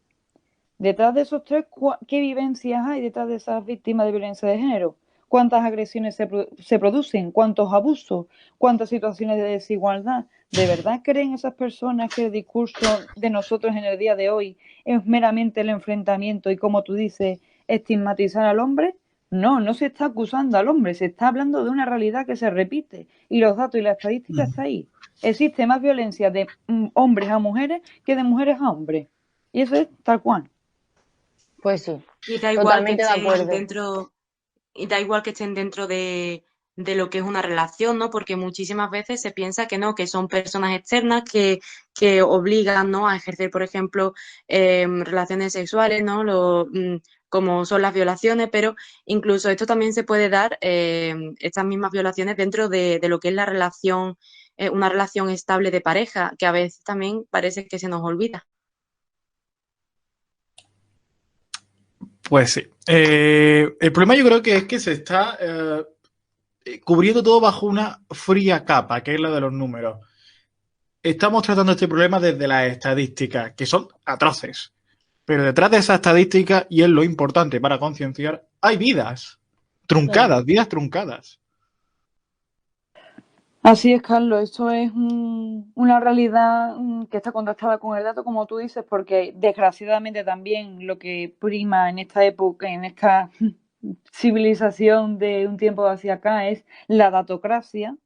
[SPEAKER 1] Detrás de esos 3, ¿qué vivencias hay detrás de esas víctimas de violencia de género? ¿Cuántas agresiones se producen? ¿Cuántos abusos? ¿Cuántas situaciones de desigualdad? ¿De verdad creen esas personas que el discurso de nosotros en el día de hoy es meramente el enfrentamiento y, como tú dices, estigmatizar al hombre? No, no se está acusando al hombre, se está hablando de una realidad que se repite y los datos y la estadística está ahí. Existe más violencia de hombres a mujeres que de mujeres a hombres. Y eso es tal cual.
[SPEAKER 3] Pues sí,
[SPEAKER 2] Y da igual que
[SPEAKER 3] totalmente de
[SPEAKER 2] estén
[SPEAKER 3] acuerdo.
[SPEAKER 2] dentro, y da igual que estén dentro de lo que es una relación, ¿no? Porque muchísimas veces se piensa que no, que son personas externas que obligan, ¿no? A ejercer, por ejemplo, relaciones sexuales, ¿no? Como son las violaciones, pero incluso esto también se puede dar, estas mismas violaciones dentro de lo que es la relación, una relación estable de pareja, que a veces también parece que se nos olvida.
[SPEAKER 4] Pues sí. El problema yo creo que es que se está cubriendo todo bajo una fría capa, que es la de los números. Estamos tratando este problema desde las estadísticas, que son atroces. Pero detrás de esas estadísticas, y es lo importante para concienciar, hay vidas
[SPEAKER 3] Claro.
[SPEAKER 4] truncadas, vidas truncadas.
[SPEAKER 1] Así es, Carlos. Esto es una realidad que está contrastada con el dato, como tú dices, porque desgraciadamente también lo que prima en esta época, en esta civilización de un tiempo hacia acá, es la datocracia.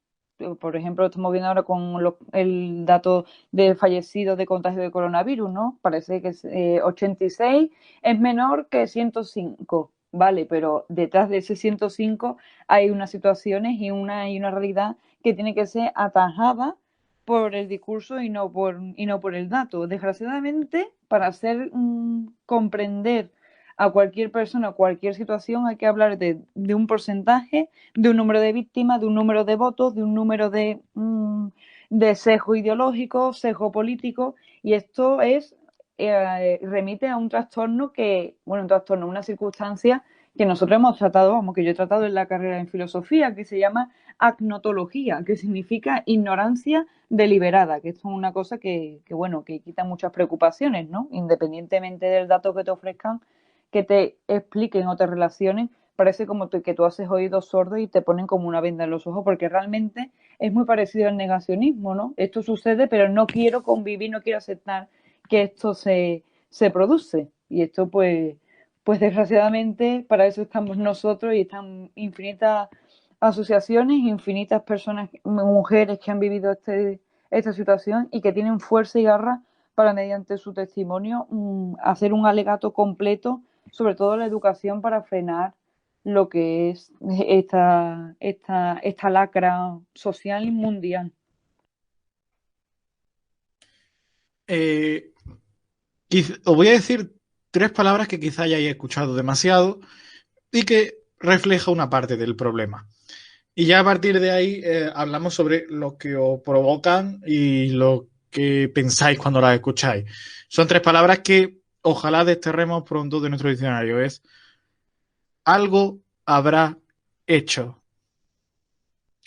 [SPEAKER 1] Por ejemplo, estamos viendo ahora con el dato de fallecidos de contagio de coronavirus, ¿no? Parece que 86 es menor que 105, ¿vale? Pero detrás de ese 105 hay unas situaciones y una realidad que tiene que ser atajada por el discurso y no por el dato. Desgraciadamente, para hacer comprender a cualquier persona, cualquier situación, hay que hablar de un porcentaje, de un número de víctimas, de un número de votos, de un número de sesgo ideológico, sesgo político, y esto es remite a un trastorno una circunstancia que nosotros hemos tratado, vamos, que yo he tratado en la carrera en filosofía, que se llama agnotología, que significa ignorancia deliberada, que esto es una cosa que quita muchas preocupaciones, ¿no? Independientemente del dato que te ofrezcan, que te expliquen o te relacionen, parece como que tú haces oídos sordos y te ponen como una venda en los ojos, porque realmente es muy parecido al negacionismo, ¿no? Esto sucede, pero no quiero convivir, no quiero aceptar que esto se produce. Y esto, pues desgraciadamente, para eso estamos nosotros y están infinitas asociaciones, infinitas personas, mujeres que han vivido esta situación y que tienen fuerza y garra para, mediante su testimonio, hacer un alegato completo, sobre todo la educación, para frenar lo que es esta lacra social y mundial.
[SPEAKER 4] Os voy a decir 3 palabras que quizá hayáis escuchado demasiado y que refleja una parte del problema. Y ya a partir de ahí hablamos sobre lo que os provocan y lo que pensáis cuando las escucháis. Son 3 palabras que ojalá desterremos pronto de nuestro diccionario. Es algo habrá hecho.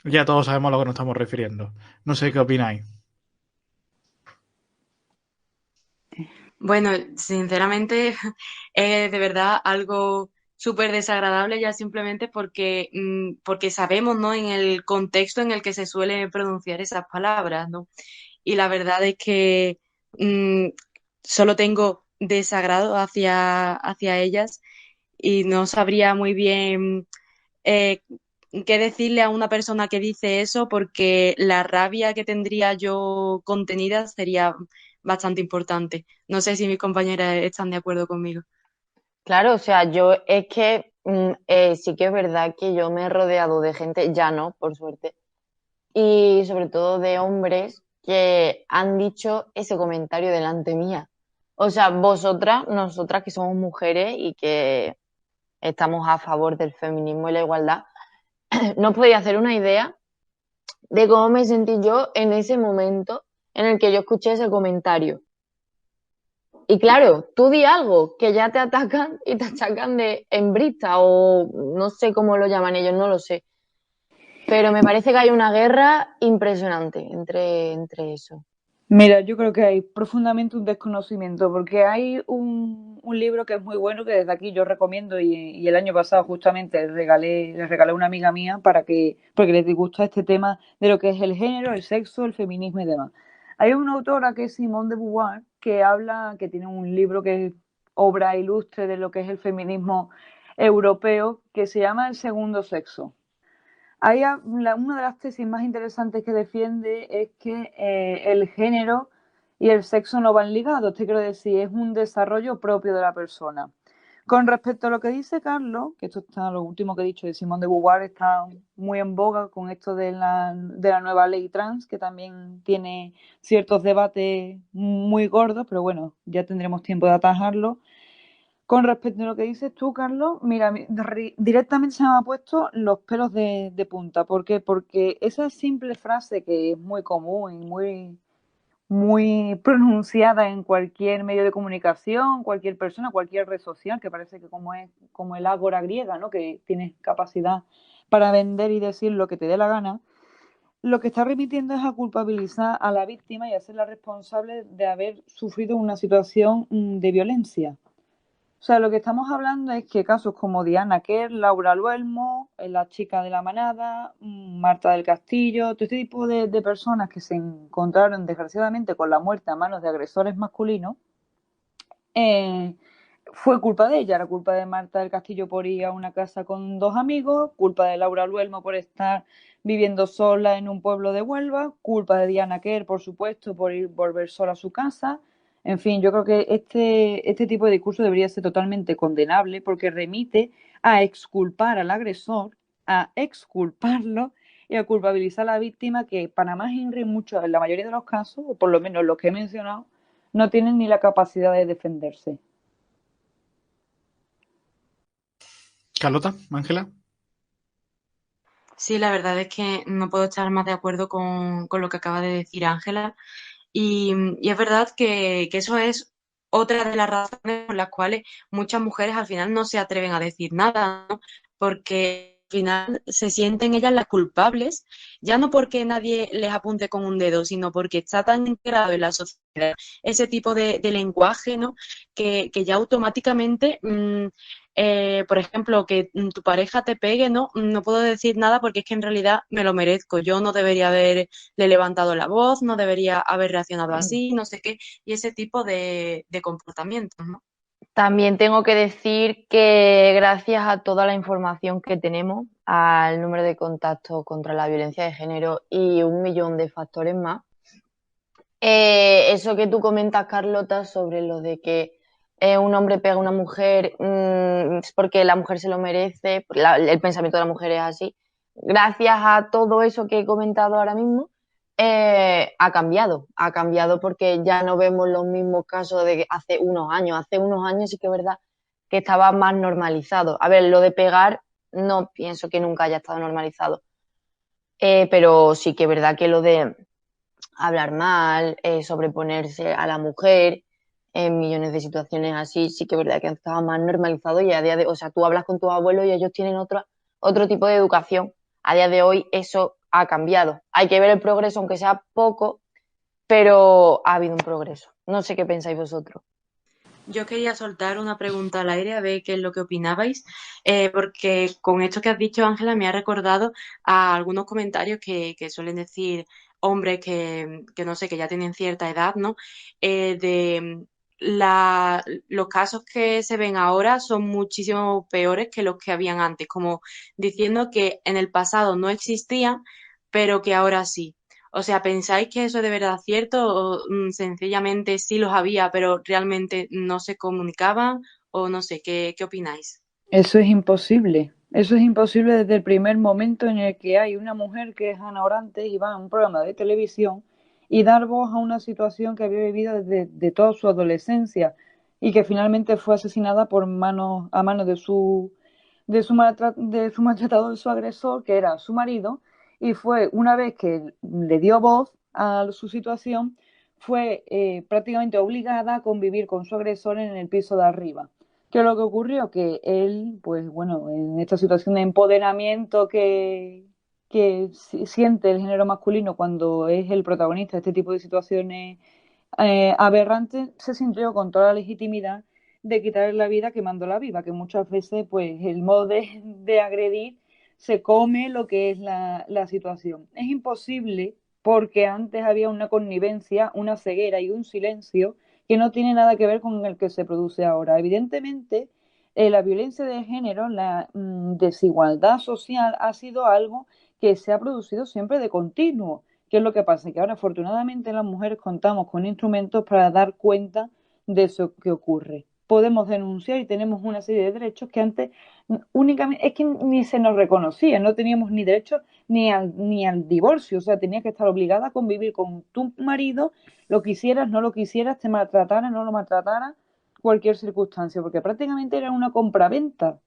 [SPEAKER 4] Ya todos sabemos a lo que nos estamos refiriendo. No sé qué opináis.
[SPEAKER 2] Bueno, sinceramente, es de verdad algo súper desagradable ya simplemente porque sabemos, ¿no? En el contexto en el que se suele pronunciar esas palabras, ¿no? Y la verdad es que mm, solo tengo desagrado hacia ellas y no sabría muy bien eh, qué decirle a una persona que dice eso porque la rabia que tendría yo contenida sería bastante importante. No sé si mis compañeras están de acuerdo conmigo.
[SPEAKER 3] Claro, o sea, yo es que sí que es verdad que yo me he rodeado de gente, ya no, por suerte, y sobre todo de hombres que han dicho ese comentario delante mía. O sea, vosotras, nosotras que somos mujeres y que estamos a favor del feminismo y la igualdad, no os podéis hacer una idea de cómo me sentí yo en ese momento en el que yo escuché ese comentario. Y claro, tú di algo que ya te atacan y te achacan de hembrista o no sé cómo lo llaman ellos, no lo sé. Pero me parece que hay una guerra impresionante entre eso.
[SPEAKER 1] Mira, yo creo que hay profundamente un desconocimiento, porque hay un libro que es muy bueno, que desde aquí yo recomiendo, y el año pasado justamente le regalé a una amiga mía porque les gusta este tema de lo que es el género, el sexo, el feminismo y demás. Hay una autora que es Simone de Beauvoir, que tiene un libro que es obra ilustre de lo que es el feminismo europeo, que se llama El segundo sexo. Una de las tesis más interesantes que defiende es que el género y el sexo no van ligados, te quiero decir, es un desarrollo propio de la persona. Con respecto a lo que dice Carlos, que esto está, lo último que he dicho de Simone de Beauvoir está muy en boga con esto de la nueva ley trans, que también tiene ciertos debates muy gordos, pero bueno, ya tendremos tiempo de atajarlo. Con respecto a lo que dices tú, Carlos, mira, directamente se me han puesto los pelos de punta. ¿Por qué? Porque esa simple frase que es muy común y muy pronunciada en cualquier medio de comunicación, cualquier persona, cualquier red social, que parece que como es como el ágora griega, ¿no? Que tienes capacidad para vender y decir lo que te dé la gana, lo que está remitiendo es a culpabilizar a la víctima y a hacerla responsable de haber sufrido una situación de violencia. O sea, lo que estamos hablando es que casos como Diana Kerr, Laura Luelmo, la chica de la manada, Marta del Castillo, todo este tipo de personas que se encontraron desgraciadamente con la muerte a manos de agresores masculinos, eh, fue culpa de ella. Era culpa de Marta del Castillo por ir a una casa con dos amigos, culpa de Laura Luelmo por estar viviendo sola en un pueblo de Huelva, culpa de Diana Kerr, por supuesto, por volver sola a su casa. En fin, yo creo que este tipo de discurso debería ser totalmente condenable porque remite a exculpar al agresor, a exculparlo y a culpabilizar a la víctima que, para más Henry, en la mayoría de los casos, o por lo menos los que he mencionado, no tienen ni la capacidad de defenderse.
[SPEAKER 4] Carlota, Ángela.
[SPEAKER 2] Sí, la verdad es que no puedo estar más de acuerdo con lo que acaba de decir Ángela. Y es verdad que eso es otra de las razones por las cuales muchas mujeres al final no se atreven a decir nada, ¿no? Porque al final se sienten ellas las culpables, ya no porque nadie les apunte con un dedo, sino porque está tan integrado en la sociedad ese tipo de lenguaje, ¿no? Que ya automáticamente por ejemplo, que tu pareja te pegue, ¿no? No puedo decir nada porque es que en realidad me lo merezco. Yo no debería haberle levantado la voz, no debería haber reaccionado así, no sé qué, y ese tipo de comportamientos, ¿no?
[SPEAKER 3] También tengo que decir que gracias a toda la información que tenemos, al número de contactos contra la violencia de género y un millón de factores más, eso que tú comentas, Carlota, sobre lo de que un hombre pega a una mujer es porque la mujer se lo merece, el pensamiento de la mujer es así. Gracias a todo eso que he comentado ahora mismo, ha cambiado porque ya no vemos los mismos casos de hace unos años. Hace unos años sí que es verdad que estaba más normalizado. A ver, lo de pegar no pienso que nunca haya estado normalizado, pero sí que es verdad que lo de hablar mal, sobreponerse a la mujer en millones de situaciones así, sí que es verdad que estaba más normalizado y a día de, o sea, tú hablas con tus abuelos y ellos tienen otro tipo de educación. A día de hoy eso ha cambiado. Hay que ver el progreso, aunque sea poco, pero ha habido un progreso. No sé qué pensáis vosotros.
[SPEAKER 2] Yo quería soltar una pregunta al aire a ver qué es lo que opinabais, porque con esto que has dicho, Ángela, me ha recordado a algunos comentarios que suelen decir hombres que no sé, que ya tienen cierta edad, ¿no? De los casos que se ven ahora son muchísimo peores que los que habían antes, como diciendo que en el pasado no existían, pero que ahora sí. O sea, ¿pensáis que eso es de verdad cierto o sencillamente sí los había, pero realmente no se comunicaban? O no sé, ¿qué opináis?
[SPEAKER 1] Eso es imposible. Eso es imposible desde el primer momento en el que hay una mujer que es Ana Orantes y va a un programa de televisión y dar voz a una situación que había vivido desde de toda su adolescencia y que finalmente fue asesinada a manos de su maltratador, su agresor, que era su marido, y fue una vez que le dio voz a su situación, fue prácticamente obligada a convivir con su agresor en el piso de arriba. ¿Qué es lo que ocurrió? Que él, pues bueno, en esta situación de empoderamiento que siente el género masculino cuando es el protagonista de este tipo de situaciones aberrantes, se sintió con toda la legitimidad de quitarle la vida quemándola viva, que muchas veces pues el modo de agredir se come lo que es la situación. Es imposible porque antes había una connivencia, una ceguera y un silencio que no tiene nada que ver con el que se produce ahora. Evidentemente, la violencia de género, la desigualdad social ha sido algo que se ha producido siempre de continuo. ¿Qué es lo que pasa? Que ahora afortunadamente las mujeres contamos con instrumentos para dar cuenta de eso que ocurre. Podemos denunciar y tenemos una serie de derechos que antes únicamente es que ni se nos reconocía, no teníamos ni derecho ni al divorcio, o sea, tenías que estar obligada a convivir con tu marido, lo quisieras, no lo quisieras, te maltratara, no lo maltratara, cualquier circunstancia, porque prácticamente era una compraventa.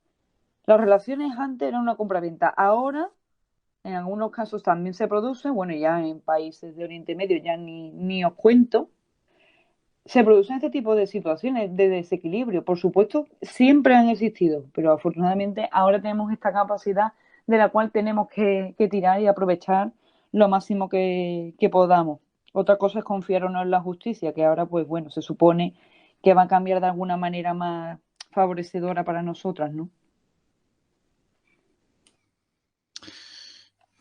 [SPEAKER 1] Las relaciones antes eran una compraventa, ahora en algunos casos también se produce, bueno, ya en países de Oriente Medio ya ni os cuento, se producen este tipo de situaciones de desequilibrio. Por supuesto, siempre han existido, pero afortunadamente ahora tenemos esta capacidad de la cual tenemos que tirar y aprovechar lo máximo que podamos. Otra cosa es confiar o no en la justicia, que ahora, pues bueno, se supone que va a cambiar de alguna manera más favorecedora para nosotras, ¿no?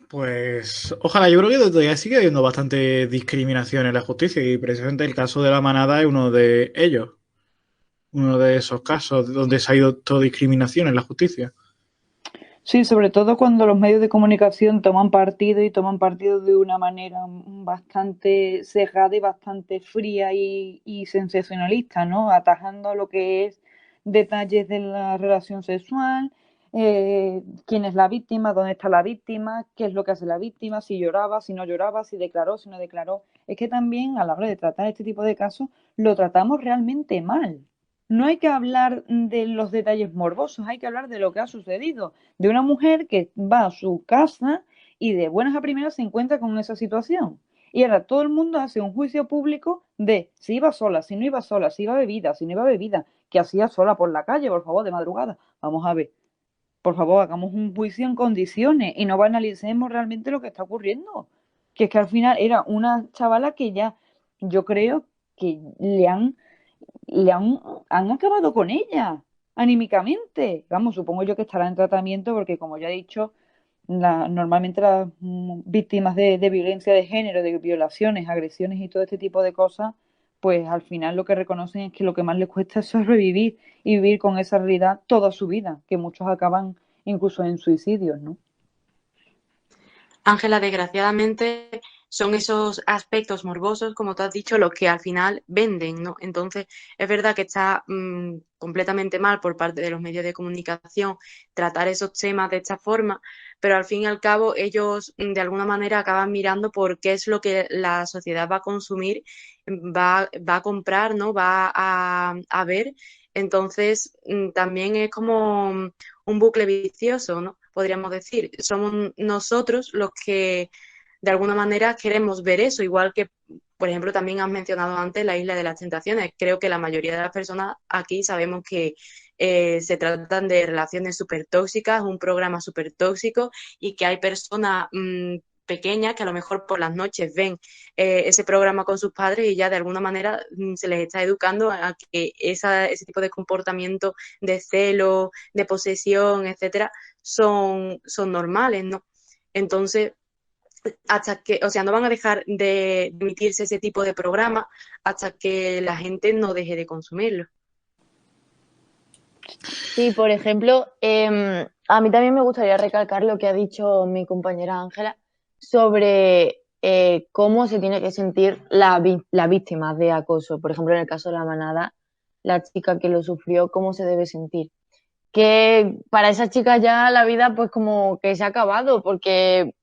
[SPEAKER 4] Pues ojalá, yo creo que todavía sigue habiendo bastante discriminación en la justicia y precisamente el caso de la manada es uno de ellos, uno de esos casos donde se ha ido toda discriminación en la justicia.
[SPEAKER 1] Sí, sobre todo cuando los medios de comunicación toman partido y toman partido de una manera bastante cerrada y bastante fría y sensacionalista, ¿no? Atajando lo que es detalles de la relación sexual, quién es la víctima, dónde está la víctima, qué es lo que hace la víctima, si lloraba, si no lloraba, si declaró, si no declaró. Es que también a la hora de tratar este tipo de casos lo tratamos realmente mal. No hay que hablar de los detalles morbosos, hay que hablar de lo que ha sucedido de una mujer que va a su casa y de buenas a primeras se encuentra con esa situación. Y ahora todo el mundo hace un juicio público de si iba sola, si no iba sola, si iba bebida, si no iba bebida, que hacía sola por la calle, por favor, de madrugada. Vamos a ver, por favor, hagamos un juicio en condiciones y no banalicemos realmente lo que está ocurriendo. Que es que al final era una chavala que ya, yo creo que le han acabado con ella anímicamente. Vamos, supongo yo que estará en tratamiento porque, como ya he dicho, normalmente las víctimas de violencia de género, de violaciones, agresiones y todo este tipo de cosas, pues al final lo que reconocen es que lo que más les cuesta es sobrevivir y vivir con esa realidad toda su vida, que muchos acaban incluso en suicidios, ¿no?
[SPEAKER 2] Ángela, desgraciadamente son esos aspectos morbosos, como tú has dicho, los que al final venden, ¿no? Entonces, es verdad que está completamente mal por parte de los medios de comunicación tratar esos temas de esta forma, pero al fin y al cabo ellos de alguna manera acaban mirando por qué es lo que la sociedad va a consumir, va a comprar, ¿no? Va a ver. Entonces, también es como un bucle vicioso, ¿no? Podríamos decir, somos nosotros los que de alguna manera queremos ver eso, igual que, por ejemplo, también has mencionado antes la Isla de las Tentaciones. Creo que la mayoría de las personas aquí sabemos que se tratan de relaciones súper tóxicas, un programa súper tóxico y que hay personas pequeñas que a lo mejor por las noches ven ese programa con sus padres y ya de alguna manera se les está educando a que ese tipo de comportamiento de celo, de posesión, etcétera, son normales, ¿no? Entonces, hasta que, o sea, no van a dejar de emitirse ese tipo de programa hasta que la gente no deje de consumirlo.
[SPEAKER 3] Sí, por ejemplo, a mí también me gustaría recalcar lo que ha dicho mi compañera Ángela sobre cómo se tiene que sentir la víctima de acoso. Por ejemplo, en el caso de la manada, la chica que lo sufrió, cómo se debe sentir. Que para esa chica ya la vida pues como que se ha acabado porque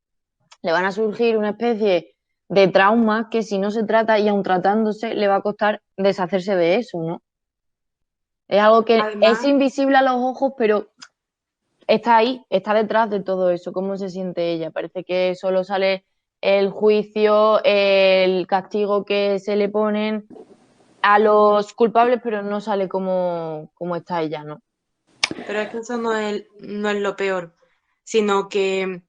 [SPEAKER 3] le van a surgir una especie de traumas que si no se trata y aun tratándose le va a costar deshacerse de eso, ¿no? Es algo que es
[SPEAKER 2] Además,
[SPEAKER 3] invisible a los ojos, pero está ahí, está detrás de todo eso. ¿Cómo se siente ella? Parece que solo sale el juicio, el castigo que se le ponen a los culpables, pero no sale como está ella, ¿no?
[SPEAKER 2] Pero es que eso no es lo peor, sino que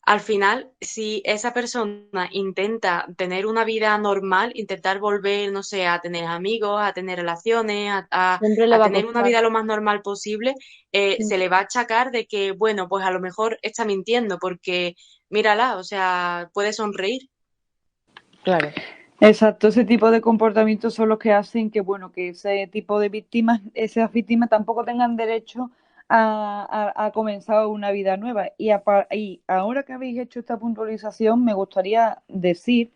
[SPEAKER 2] al final, si esa persona intenta tener una vida normal, intentar volver, no sé, a tener amigos, a tener relaciones,
[SPEAKER 3] Siempre le
[SPEAKER 2] a
[SPEAKER 3] va a
[SPEAKER 2] tener una
[SPEAKER 3] costar.
[SPEAKER 2] vida lo más normal posible, se le va a achacar de que, bueno, pues a lo mejor está mintiendo, porque mírala, o sea, puede sonreír.
[SPEAKER 3] Claro.
[SPEAKER 1] Exacto, ese tipo de comportamientos son los que hacen que, bueno, que ese tipo de víctimas, esas víctimas tampoco tengan derecho a comenzar una vida nueva. Y ahora que habéis hecho esta puntualización, me gustaría decir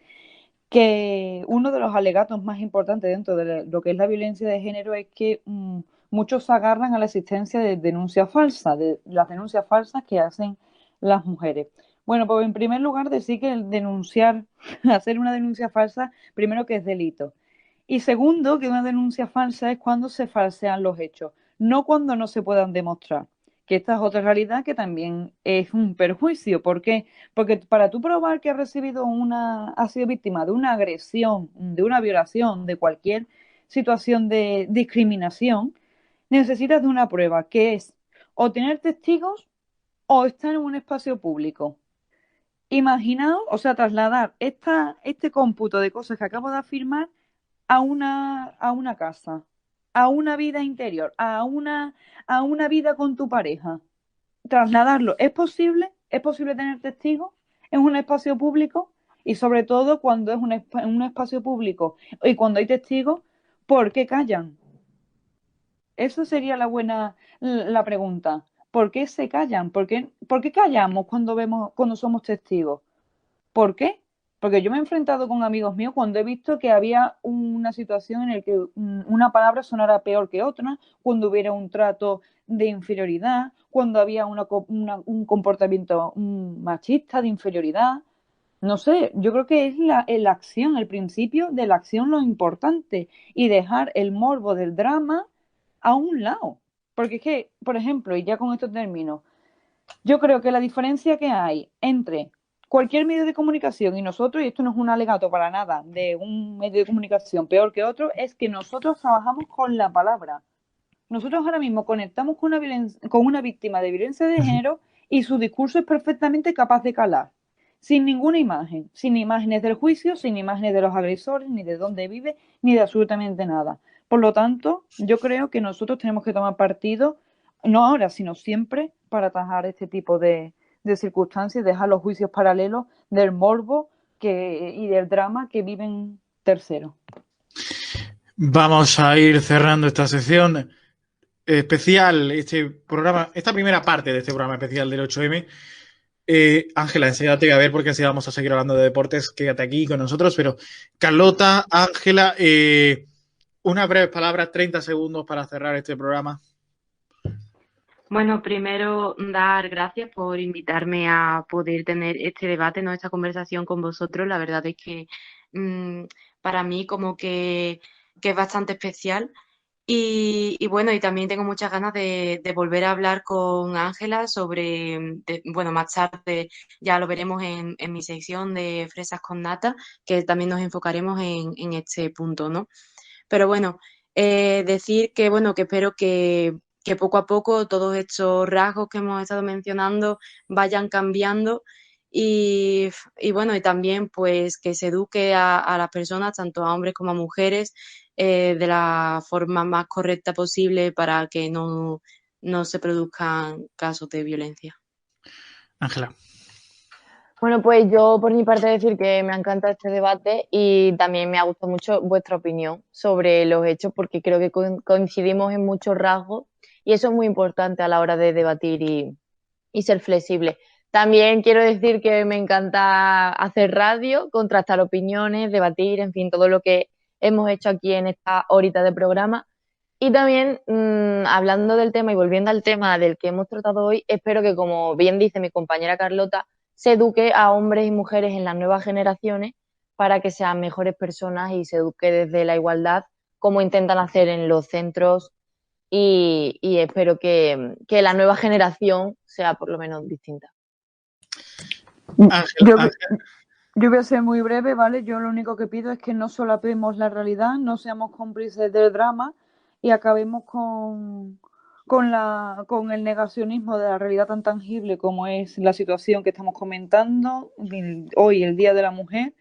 [SPEAKER 1] que uno de los alegatos más importantes dentro de lo que es la violencia de género es que muchos se agarran a la existencia de denuncias falsas, de las denuncias falsas que hacen las mujeres. Bueno, pues en primer lugar decir que el denunciar, hacer una denuncia falsa, primero que es delito. Y segundo, que una denuncia falsa es cuando se falsean los hechos, no cuando no se puedan demostrar. Que esta es otra realidad que también es un perjuicio. ¿Por qué? Porque para tú probar que has sido víctima de una agresión, de una violación, de cualquier situación de discriminación, necesitas de una prueba, que es o tener testigos o estar en un espacio público. Imaginaos, o sea, trasladar este cómputo de cosas que acabo de afirmar a una casa, a una vida interior, a una vida con tu pareja. Trasladarlo, ¿es posible? ¿Es posible tener testigos en un espacio público? Y sobre todo cuando es un espacio público y cuando hay testigos, ¿por qué callan? Eso sería la pregunta. ¿Por qué se callan? Por qué callamos cuando somos testigos? ¿Por qué? Porque yo me he enfrentado con amigos míos cuando he visto que había una situación en la que una palabra sonara peor que otra, cuando hubiera un trato de inferioridad, cuando había un comportamiento machista de inferioridad. No sé, yo creo que es la acción, el principio de la acción lo importante y dejar el morbo del drama a un lado. Porque es que, por ejemplo, y ya con esto termino, yo creo que la diferencia que hay entre cualquier medio de comunicación y nosotros, y esto no es un alegato para nada de un medio de comunicación peor que otro, es que nosotros trabajamos con la palabra. Nosotros ahora mismo conectamos con una víctima de violencia de género y su discurso es perfectamente capaz de calar, sin ninguna imagen, sin imágenes del juicio, sin imágenes de los agresores, ni de dónde vive, ni de absolutamente nada. Por lo tanto, yo creo que nosotros tenemos que tomar partido, no ahora, sino siempre, para atajar este tipo de circunstancias y dejar los juicios paralelos del morbo y del drama que viven terceros.
[SPEAKER 4] Vamos a ir cerrando esta sección especial, este programa, esta primera parte de este programa especial del 8M. Ángela, enseguida te voy a ver porque así vamos a seguir hablando de deportes. Quédate aquí con nosotros. Pero Carlota, Ángela, unas breves palabras, 30 segundos para cerrar este programa.
[SPEAKER 2] Bueno, primero dar gracias por invitarme a poder tener este debate, ¿no? Esta conversación con vosotros. La verdad es que para mí como que es bastante especial. Y bueno, y también tengo muchas ganas de volver a hablar con Ángela sobre, bueno, más tarde ya lo veremos en mi sección de Fresas con Nata, que también nos enfocaremos en este punto, ¿no? Pero bueno, decir que, bueno, que espero que poco a poco todos estos rasgos que hemos estado mencionando vayan cambiando y bueno, y también pues que se eduque a las personas, tanto a hombres como a mujeres, de la forma más correcta posible para que no se produzcan casos de violencia.
[SPEAKER 4] Ángela.
[SPEAKER 3] Bueno, pues yo por mi parte decir que me encanta este debate y también me ha gustado mucho vuestra opinión sobre los hechos porque creo que coincidimos en muchos rasgos y eso es muy importante a la hora de debatir y ser flexible. También quiero decir que me encanta hacer radio, contrastar opiniones, debatir, en fin, todo lo que hemos hecho aquí en esta horita de programa. Y también, hablando del tema y volviendo al tema del que hemos tratado hoy, espero que, como bien dice mi compañera Carlota, se eduque a hombres y mujeres en las nuevas generaciones para que sean mejores personas y se eduque desde la igualdad, como intentan hacer en los centros y espero que la nueva generación sea por lo menos distinta.
[SPEAKER 4] Ángela,
[SPEAKER 1] Yo voy a ser muy breve, ¿vale? Yo lo único que pido es que no solapemos la realidad, no seamos cómplices del drama y acabemos con el negacionismo de la realidad tan tangible como es la situación que estamos comentando hoy, el Día de la Mujer,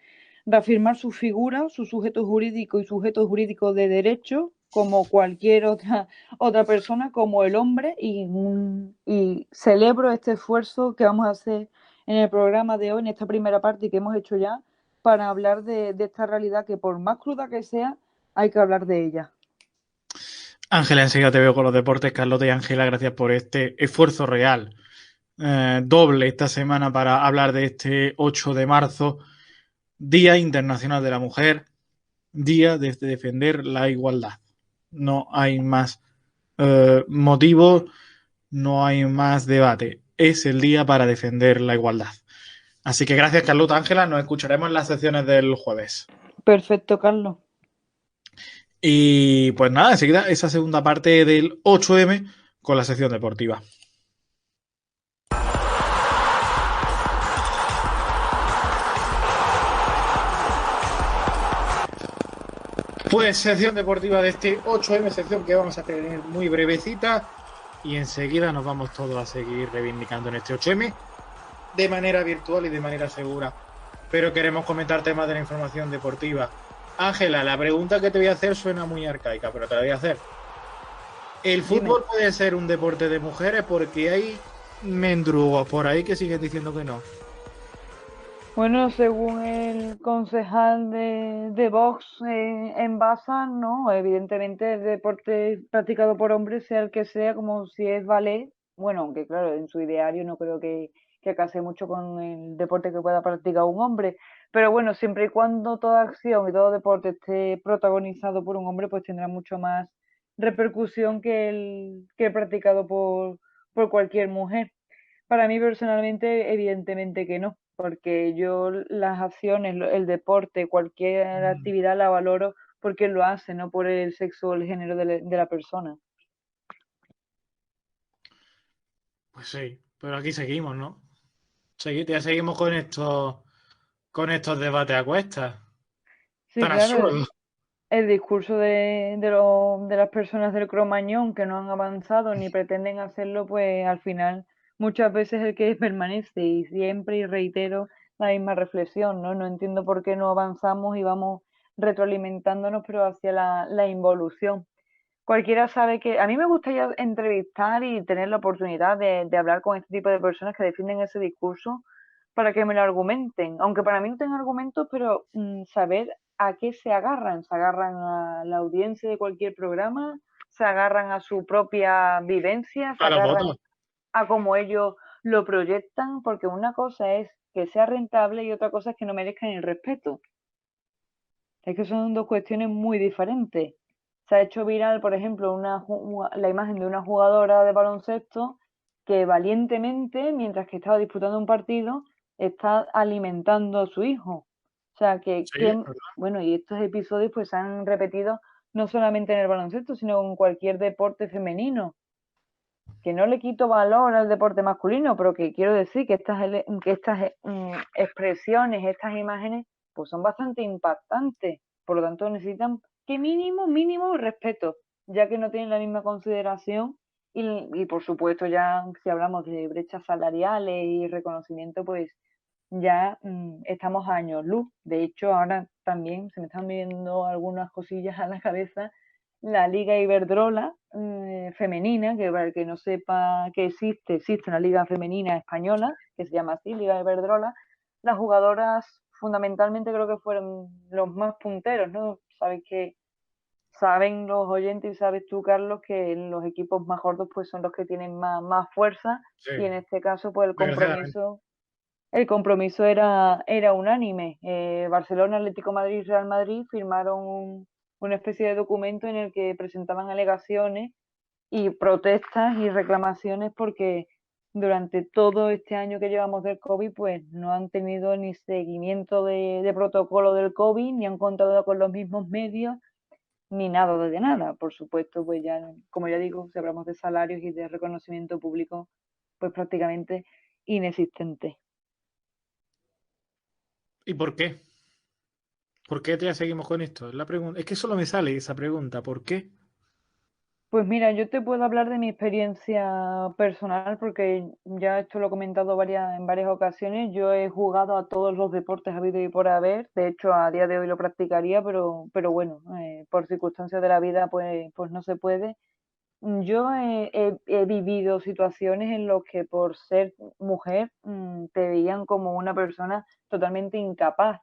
[SPEAKER 1] reafirmar su figura, su sujeto jurídico y sujeto jurídico de derecho como cualquier otra persona, como el hombre, y celebro este esfuerzo que vamos a hacer en el programa de hoy, en esta primera parte que hemos hecho ya, para hablar de esta realidad que por más cruda que sea, hay que hablar de ella.
[SPEAKER 4] Ángela, enseguida te veo con los deportes. Carlota y Ángela, gracias por este esfuerzo real, doble esta semana para hablar de este 8 de marzo, Día Internacional de la Mujer, Día de defender la igualdad. No hay más motivo, no hay más debate. Es el día para defender la igualdad. Así que gracias, Carlota. Ángela, nos escucharemos en las secciones del jueves.
[SPEAKER 1] Perfecto, Carlos.
[SPEAKER 4] Y pues nada, enseguida esa segunda parte del 8M con la sección deportiva. Pues sección deportiva de este 8M, sección que vamos a tener muy brevecita y enseguida nos vamos todos a seguir reivindicando en este 8M de manera virtual y de manera segura. Pero queremos comentar temas de la información deportiva. Ángela, la pregunta que te voy a hacer suena muy arcaica, pero te la voy a hacer. ¿El fútbol puede ser un deporte de mujeres? Porque hay mendrugos por ahí que siguen diciendo que no.
[SPEAKER 1] Bueno, según el concejal de Vox en Baza, no, evidentemente el deporte practicado por hombres, sea el que sea, como si es ballet, bueno, aunque claro, en su ideario no creo que case mucho con el deporte que pueda practicar un hombre, pero bueno, siempre y cuando toda acción y todo deporte esté protagonizado por un hombre, pues tendrá mucho más repercusión que el practicado por cualquier mujer. Para mí personalmente, evidentemente que no, porque yo las acciones, el deporte, cualquier actividad la valoro porque lo hace, no por el sexo o el género de la persona.
[SPEAKER 4] Pues sí, pero aquí seguimos, ¿no? Ya seguimos con estos debates a cuestas.
[SPEAKER 1] Sí,
[SPEAKER 4] Tan
[SPEAKER 1] claro,
[SPEAKER 4] absurdos.
[SPEAKER 1] el discurso de las personas del Cromañón que no han avanzado ni pretenden hacerlo, pues al final muchas veces el que permanece y siempre y reitero la misma reflexión, ¿no? No entiendo por qué no avanzamos y vamos retroalimentándonos, pero hacia la involución. Cualquiera sabe que a mí me gustaría entrevistar y tener la oportunidad de hablar con este tipo de personas que defienden ese discurso para que me lo argumenten, aunque para mí no tengan argumentos, pero saber a qué se agarran a la audiencia de cualquier programa, se agarran a su propia vivencia, se
[SPEAKER 4] A los
[SPEAKER 1] agarran
[SPEAKER 4] votos.
[SPEAKER 1] a cómo ellos lo proyectan, porque una cosa es que sea rentable y otra cosa es que no merezcan el respeto. Es que son dos cuestiones muy diferentes. Se ha hecho viral, por ejemplo, la imagen de una jugadora de baloncesto que valientemente, mientras que estaba disputando un partido, está alimentando a su hijo. O sea,
[SPEAKER 4] Sí, es verdad.
[SPEAKER 1] bueno, y estos episodios pues se han repetido no solamente en el baloncesto, sino en cualquier deporte femenino. Que no le quito valor al deporte masculino, pero que quiero decir que estas expresiones, estas imágenes, pues son bastante impactantes. Por lo tanto, necesitan que mínimo respeto, ya que no tienen la misma consideración y por supuesto ya si hablamos de brechas salariales y reconocimiento, pues ya estamos a años luz. De hecho, ahora también se me están viendo algunas cosillas a la cabeza. La Liga Iberdrola femenina, que para el que no sepa que existe una liga femenina española que se llama así, Liga Iberdrola. Las jugadoras fundamentalmente creo que fueron los más punteros, ¿no? Sabes que saben los oyentes y sabes tú, Carlos, que los equipos más gordos pues son los que tienen más fuerza
[SPEAKER 4] Sí,
[SPEAKER 1] y en este caso pues
[SPEAKER 4] desgraciadamente.
[SPEAKER 1] el compromiso era unánime. Barcelona, Atlético Madrid y Real Madrid firmaron una especie de documento en el que presentaban alegaciones y protestas y reclamaciones porque durante todo este año que llevamos del COVID, pues no han tenido ni seguimiento de protocolo del COVID, ni han contado con los mismos medios, ni nada de nada. Por supuesto, pues ya, como ya digo, si hablamos de salarios y de reconocimiento público, pues prácticamente inexistente.
[SPEAKER 4] ¿Y por qué? ¿Por qué ya seguimos con esto? Es la pregunta. Es que solo me sale esa pregunta. ¿Por qué?
[SPEAKER 1] Pues mira, yo te puedo hablar de mi experiencia personal porque ya esto lo he comentado en varias ocasiones. Yo he jugado a todos los deportes habido y por haber. De hecho, a día de hoy lo practicaría, pero bueno, por circunstancias de la vida, pues no se puede. Yo he vivido situaciones en las que por ser mujer te veían como una persona totalmente incapaz.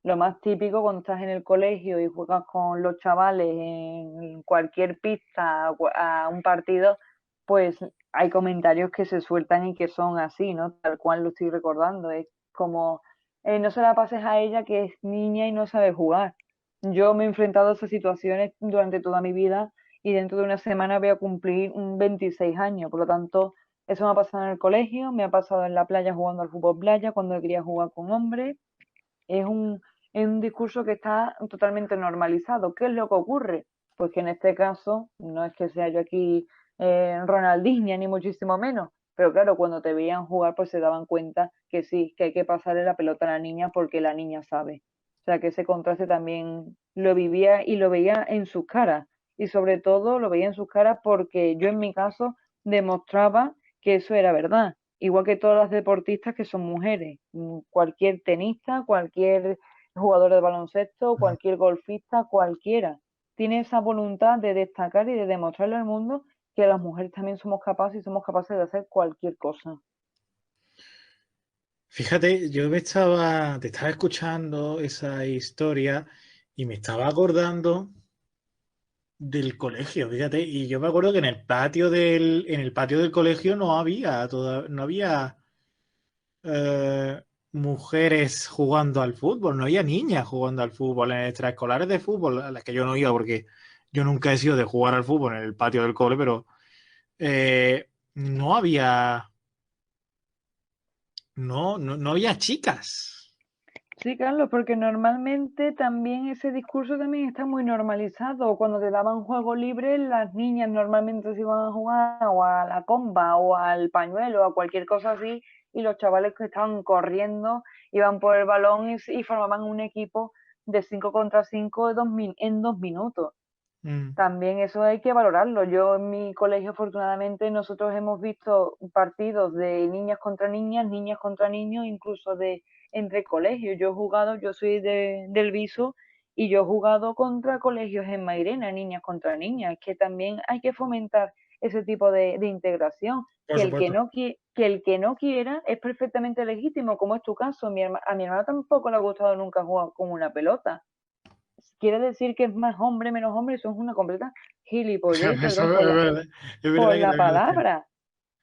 [SPEAKER 1] Lo más típico cuando estás en el colegio y juegas con los chavales en cualquier pista a un partido, pues hay comentarios que se sueltan y que son así, ¿no? Tal cual lo estoy recordando. Es como, no se la pases a ella que es niña y no sabe jugar. Yo me he enfrentado a esas situaciones durante toda mi vida y dentro de una semana voy a cumplir 26 años. Por lo tanto, eso me ha pasado en el colegio, me ha pasado en la playa jugando al fútbol playa cuando quería jugar con hombres. Es un discurso que está totalmente normalizado. ¿Qué es lo que ocurre? Pues que en este caso, no es que sea yo aquí Ronaldinho, ni muchísimo menos, pero claro, cuando te veían jugar, pues se daban cuenta que sí, que hay que pasarle la pelota a la niña porque la niña sabe. O sea, que ese contraste también lo vivía y lo veía en sus caras. Y sobre todo lo veía en sus caras porque yo en mi caso demostraba que eso era verdad, igual que todas las deportistas que son mujeres, cualquier tenista, cualquier jugador de baloncesto,
[SPEAKER 4] Mm.
[SPEAKER 1] cualquier golfista, cualquiera, tiene esa voluntad de destacar y de demostrarle al mundo que las mujeres también somos capaces y somos capaces de hacer cualquier cosa.
[SPEAKER 4] Fíjate, te estaba escuchando esa historia y me estaba acordando del colegio, fíjate, y yo me acuerdo que en el patio del colegio no había eh, mujeres jugando al fútbol, no había niñas jugando al fútbol, en extraescolares de fútbol, a las que yo no iba porque yo nunca he sido de jugar al fútbol en el patio del cole, pero no había, no había chicas.
[SPEAKER 1] Sí, Carlos, porque normalmente también ese discurso también está muy normalizado. Cuando te daban juego libre, las niñas normalmente se iban a jugar o a la comba o al pañuelo o a cualquier cosa así, y los chavales que estaban corriendo iban por el balón y formaban un equipo de 5 contra 5 en 2 minutos.
[SPEAKER 4] Mm.
[SPEAKER 1] También eso hay que valorarlo. Yo en mi colegio, afortunadamente, nosotros hemos visto partidos de niñas contra niños, incluso de entre colegios. Yo he jugado, yo soy del Viso y yo he jugado contra colegios en Mairena, niñas contra niñas. Es que también hay que fomentar ese tipo de integración.
[SPEAKER 4] Por supuesto.
[SPEAKER 1] Que el que no quiera es perfectamente legítimo, como es tu caso. A mi hermano tampoco le ha gustado nunca jugar con una pelota. Quiere decir que es más hombre, menos hombre, eso es una completa gilipollez, perdón
[SPEAKER 4] Eso es
[SPEAKER 1] por
[SPEAKER 4] verdad que
[SPEAKER 1] la
[SPEAKER 4] también lo sé.
[SPEAKER 1] palabra.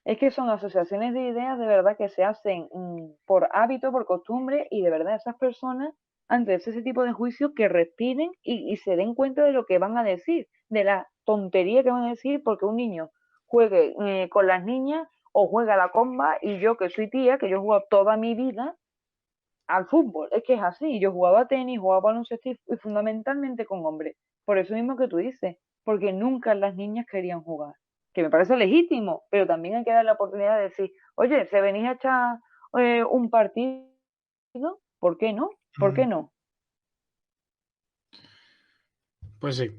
[SPEAKER 1] Es que son asociaciones de ideas de verdad que se hacen por hábito, por costumbre, y de verdad esas personas, antes de ese tipo de juicios, que respiren y se den cuenta de lo que van a decir, de la tontería que van a decir, porque un niño juegue con las niñas o juega a la comba, y yo que soy tía, que yo he jugado toda mi vida al fútbol. Es que es así. Yo jugaba a tenis, jugaba a baloncesto y fundamentalmente con hombres. Por eso mismo que tú dices, porque nunca las niñas querían jugar. Que me parece legítimo, pero también hay que dar la oportunidad de decir, oye, ¿se venís a echar un partido? ¿Por qué no? ¿Por qué
[SPEAKER 4] Mm.
[SPEAKER 1] no?
[SPEAKER 4] Pues sí,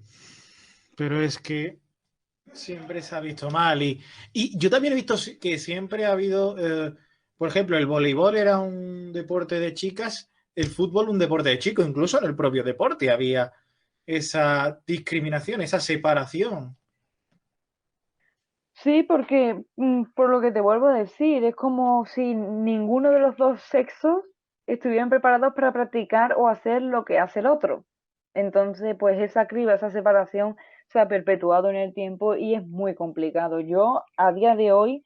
[SPEAKER 4] pero es que siempre se ha visto mal y yo también he visto que siempre ha habido, por ejemplo, el voleibol era un deporte de chicas, el fútbol un deporte de chicos, incluso en el propio deporte había esa discriminación, esa separación.
[SPEAKER 1] Sí, porque por lo que te vuelvo a decir, es como si ninguno de los dos sexos estuvieran preparados para practicar o hacer lo que hace el otro. Entonces, pues esa criba, esa separación se ha perpetuado en el tiempo y es muy complicado. Yo, a día de hoy,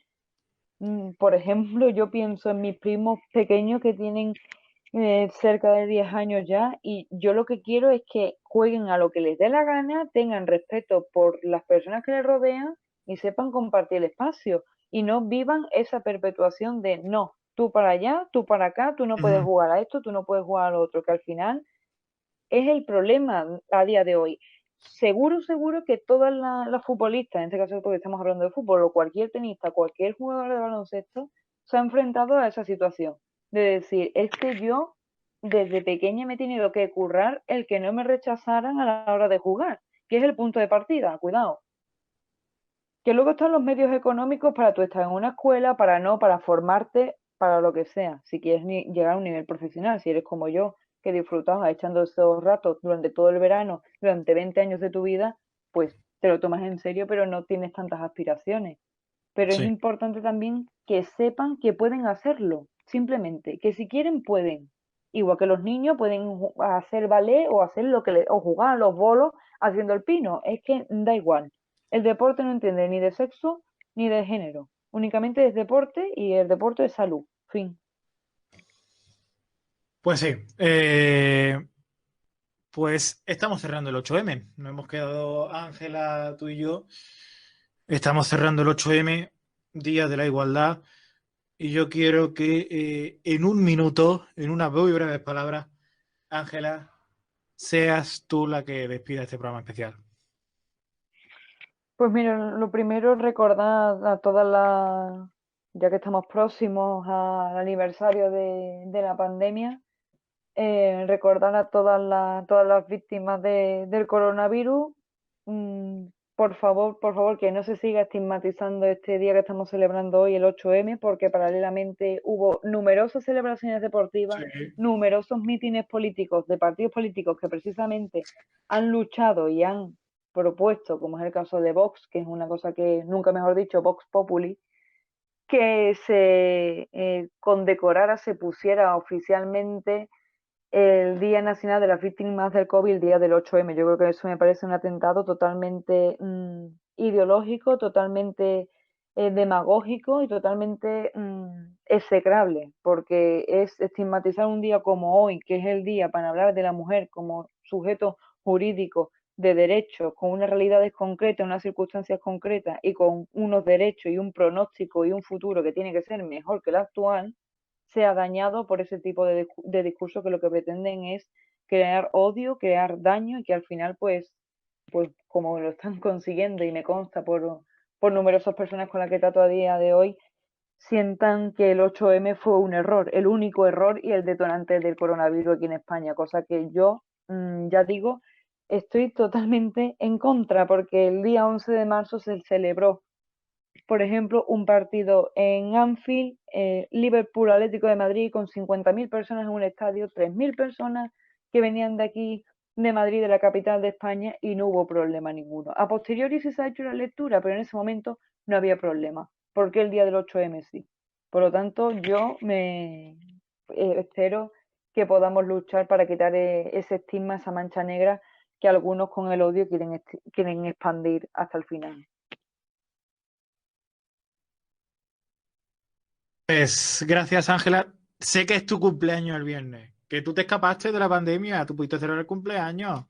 [SPEAKER 1] por ejemplo, yo pienso en mis primos pequeños que tienen cerca de 10 años ya, y yo lo que quiero es que jueguen a lo que les dé la gana, tengan respeto por las personas que les rodean y sepan compartir el espacio y no vivan esa perpetuación de no, tú para allá, tú para acá, tú no puedes
[SPEAKER 4] Ujú.
[SPEAKER 1] jugar a esto, tú no puedes jugar a lo otro, que al final es el problema a día de hoy. Seguro, seguro que todas las futbolistas, en este caso porque estamos hablando de fútbol, o cualquier tenista, cualquier jugador de baloncesto, se ha enfrentado a esa situación de decir, es que yo desde pequeña me he tenido que currar el que no me rechazaran a la hora de jugar, que es el punto de partida, cuidado. Que luego están los medios económicos para tú estar en una escuela, para formarte, para lo que sea, si quieres llegar a un nivel profesional, si eres como yo, que disfrutabas echando esos ratos durante todo el verano, durante 20 años de tu vida, pues te lo tomas en serio, pero no tienes tantas aspiraciones. Pero es
[SPEAKER 4] Sí.
[SPEAKER 1] importante también que sepan que pueden hacerlo, simplemente, que si quieren pueden. Igual que los niños pueden hacer ballet o hacer o jugar a los bolos haciendo el pino, es que da igual. El deporte no entiende ni de sexo ni de género, únicamente es deporte y el deporte es salud. Fin.
[SPEAKER 4] Pues sí. Pues estamos cerrando el 8M. Nos hemos quedado, Ángela, tú y yo. Estamos cerrando el 8M, Día de la Igualdad. Y yo quiero que en un minuto, en unas muy breves palabras, Ángela, seas tú la que despida este programa especial.
[SPEAKER 1] Pues mira, lo primero recordar a todas las, ya que estamos próximos al aniversario de la pandemia, recordar a todas las víctimas del coronavirus. Mm, por favor, que no se siga estigmatizando este día que estamos celebrando hoy, el 8M, porque paralelamente hubo numerosas celebraciones deportivas,
[SPEAKER 4] Sí.
[SPEAKER 1] numerosos mítines políticos de partidos políticos que precisamente han luchado y han propuesto, como es el caso de Vox, que es una cosa que, nunca mejor dicho, Vox Populi, que se condecorara, se pusiera oficialmente el Día Nacional de las Víctimas del COVID, el día del 8M. Yo creo que eso me parece un atentado totalmente ideológico, totalmente demagógico y totalmente execrable, porque es estigmatizar un día como hoy, que es el día para hablar de la mujer como sujeto jurídico de derechos, con unas realidades concretas, unas circunstancias concretas y con unos derechos y un pronóstico y un futuro que tiene que ser mejor que el actual, sea dañado por ese tipo de discurso que lo que pretenden es crear odio, crear daño y que al final, pues como lo están consiguiendo y me consta por numerosas personas con las que trato a día de hoy, sientan que el 8M fue un error, el único error y el detonante del coronavirus aquí en España, cosa que yo, ya digo, estoy totalmente en contra porque el día 11 de marzo se celebró, por ejemplo, un partido en Anfield, Liverpool Atlético de Madrid, con 50.000 personas en un estadio, 3.000 personas que venían de aquí, de Madrid, de la capital de España, y no hubo problema ninguno. A posteriori sí se ha hecho la lectura, pero en ese momento no había problema. ¿Por qué el día del 8M sí? Por lo tanto, yo me espero que podamos luchar para quitar ese estigma, esa mancha negra que algunos con el odio quieren expandir hasta el final.
[SPEAKER 4] Pues gracias, Ángela. Sé que es tu cumpleaños el viernes, que tú te escapaste de la pandemia, tú pudiste celebrar el cumpleaños.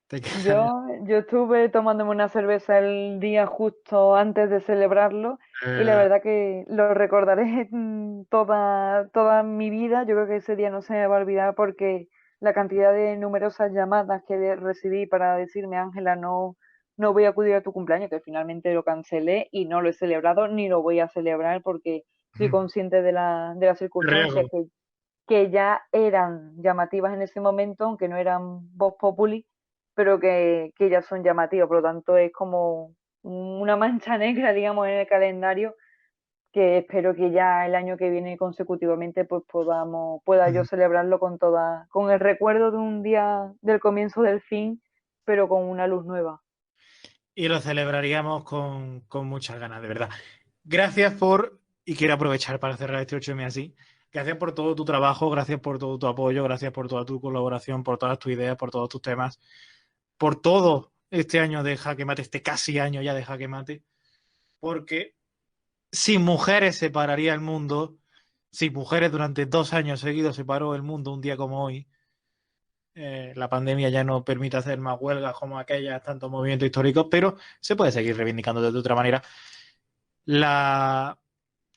[SPEAKER 4] Te quedaría-
[SPEAKER 1] Yo estuve tomándome una cerveza el día justo antes de celebrarlo y la
[SPEAKER 4] Eh,
[SPEAKER 1] verdad que lo recordaré toda mi vida. Yo creo que ese día no se me va a olvidar porque la cantidad de numerosas llamadas que recibí para decirme, Ángela, no voy a acudir a tu cumpleaños, que finalmente lo cancelé y no lo he celebrado ni lo voy a celebrar porque soy consciente de las circunstancias
[SPEAKER 4] riesgo.
[SPEAKER 1] que ya eran llamativas en ese momento, aunque no eran Vox Populi, pero que ya son llamativas. Por lo tanto, es como una mancha negra, digamos, en el calendario que espero que ya el año que viene consecutivamente pues pueda yo celebrarlo con el recuerdo de un día del comienzo del fin, pero con una luz nueva.
[SPEAKER 4] Y lo celebraríamos con muchas ganas, de verdad. Gracias y quiero aprovechar para cerrar este 8M así, gracias por todo tu trabajo, gracias por todo tu apoyo, gracias por toda tu colaboración, por todas tus ideas, por todos tus temas, por todo este año de Jaque Mate, este casi año ya de Jaque Mate, porque sin mujeres se pararía el mundo, sin mujeres durante 2 años seguidos se paró el mundo un día como hoy. La pandemia ya no permite hacer más huelgas como aquellas, tantos movimientos históricos, pero se puede seguir reivindicando de otra manera. La,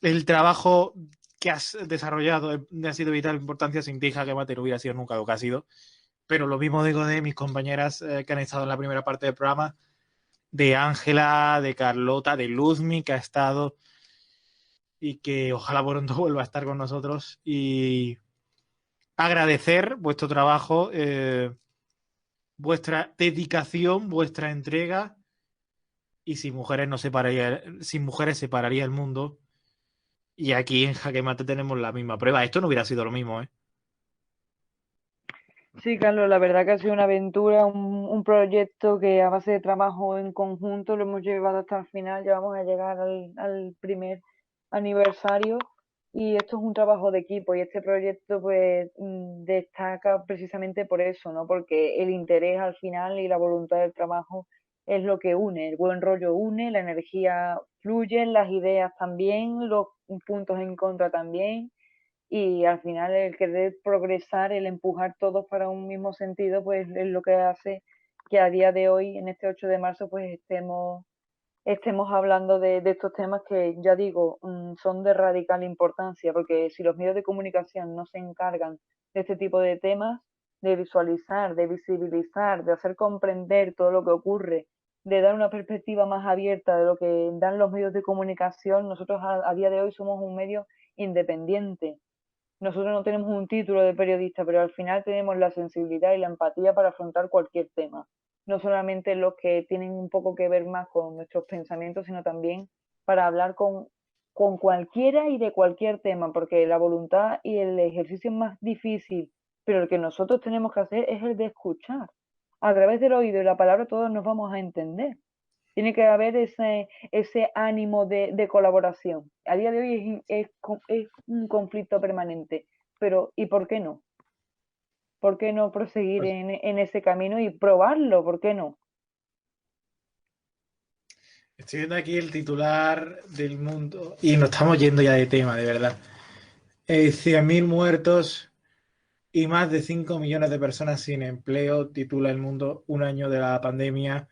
[SPEAKER 4] el trabajo que has desarrollado ha sido de vital importancia, sin ti Jaque Mate no hubiera sido nunca lo que ha sido. Pero lo mismo digo de mis compañeras que han estado en la primera parte del programa, de Ángela, de Carlota, de Luzmi, que ha estado y que ojalá pronto vuelva a estar con nosotros. Y agradecer vuestro trabajo, vuestra dedicación, vuestra entrega. Y sin mujeres no sin mujeres separaría el mundo. Y aquí en Jaque Mate tenemos la misma prueba. Esto no hubiera sido lo mismo, ¿eh?
[SPEAKER 1] Sí, Carlos, la verdad que ha sido una aventura, un proyecto que a base de trabajo en conjunto lo hemos llevado hasta el final, ya vamos a llegar al primer aniversario y esto es un trabajo de equipo y este proyecto pues destaca precisamente por eso, ¿no? Porque el interés al final y la voluntad del trabajo es lo que une, el buen rollo une, la energía fluye, las ideas también, los puntos en contra también y al final el querer progresar, el empujar todos para un mismo sentido, pues es lo que hace que a día de hoy, en este 8 de marzo, pues estemos hablando de estos temas que, ya digo, son de radical importancia, porque si los medios de comunicación no se encargan de este tipo de temas, de visualizar, de visibilizar, de hacer comprender todo lo que ocurre, de dar una perspectiva más abierta de lo que dan los medios de comunicación, nosotros a día de hoy somos un medio independiente. Nosotros no tenemos un título de periodista, pero al final tenemos la sensibilidad y la empatía para afrontar cualquier tema. No solamente los que tienen un poco que ver más con nuestros pensamientos, sino también para hablar con cualquiera y de cualquier tema, porque la voluntad y el ejercicio es más difícil, pero el que nosotros tenemos que hacer es el de escuchar. A través del oído y la palabra todos nos vamos a entender. Tiene que haber ese ánimo de colaboración. A día de hoy es un conflicto permanente, pero ¿y por qué no? ¿Por qué no proseguir
[SPEAKER 4] Pues
[SPEAKER 1] en ese camino y probarlo? ¿Por qué no?
[SPEAKER 4] estoy viendo aquí el titular del mundo y nos estamos yendo ya de tema, de verdad. 100.000 muertos y más de 5 millones de personas sin empleo, titula El Mundo, un año de la pandemia.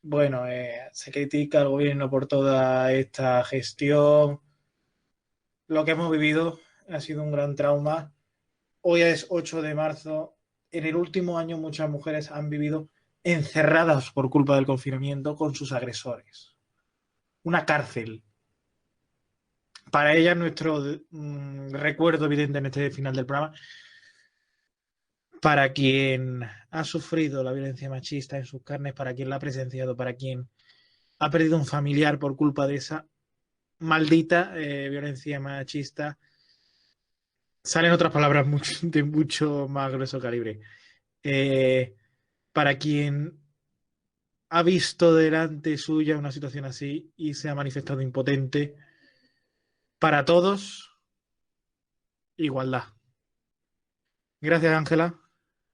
[SPEAKER 4] Bueno, se critica al gobierno por toda esta gestión. Lo que hemos vivido ha sido un gran trauma. Hoy es 8 de marzo. En el último año muchas mujeres han vivido encerradas por culpa del confinamiento con sus agresores. Una cárcel. Para ellas nuestro recuerdo evidente en este final del programa. Para quien ha sufrido la violencia machista en sus carnes, para quien la ha presenciado, para quien ha perdido un familiar por culpa de esa maldita violencia machista, salen otras palabras de mucho más grueso calibre. Eh, para quien ha visto delante suya una situación así y se ha manifestado impotente, para todos, igualdad. Gracias, Ángela.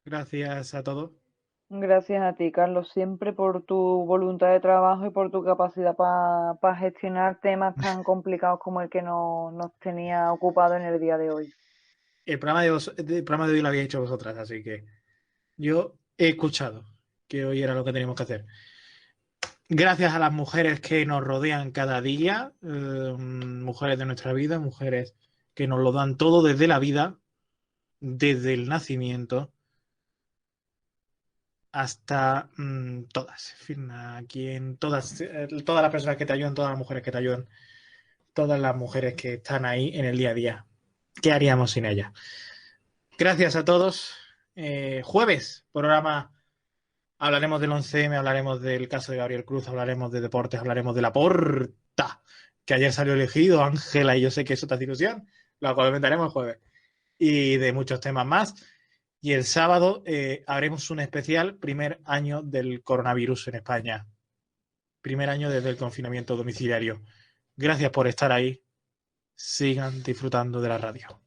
[SPEAKER 4] Gracias a todos.
[SPEAKER 1] Gracias a ti, Carlos, siempre por tu voluntad de trabajo y por tu capacidad para gestionar temas tan complicados como el que nos tenía ocupado en el día de hoy.
[SPEAKER 4] El programa de hoy lo había hecho vosotras, así que yo he escuchado que hoy era lo que teníamos que hacer. Gracias a las mujeres que nos rodean cada día, mujeres de nuestra vida, mujeres que nos lo dan todo desde la vida, desde el nacimiento hasta todas. En fin, aquí en todas las personas que te ayudan, todas las mujeres que te ayudan, todas las mujeres que están ahí en el día a día. ¿Qué haríamos sin ellas? Gracias a todos. Jueves, programa. Hablaremos del 11M, hablaremos del caso de Gabriel Cruz, hablaremos de deportes, hablaremos de la Porta, que ayer salió elegido, Ángela, y yo sé que eso te hace ilusión, lo comentaremos el jueves, y de muchos temas más. Y el sábado haremos un especial primer año del coronavirus en España. Primer año desde el confinamiento domiciliario. Gracias por estar ahí. Sigan disfrutando de la radio.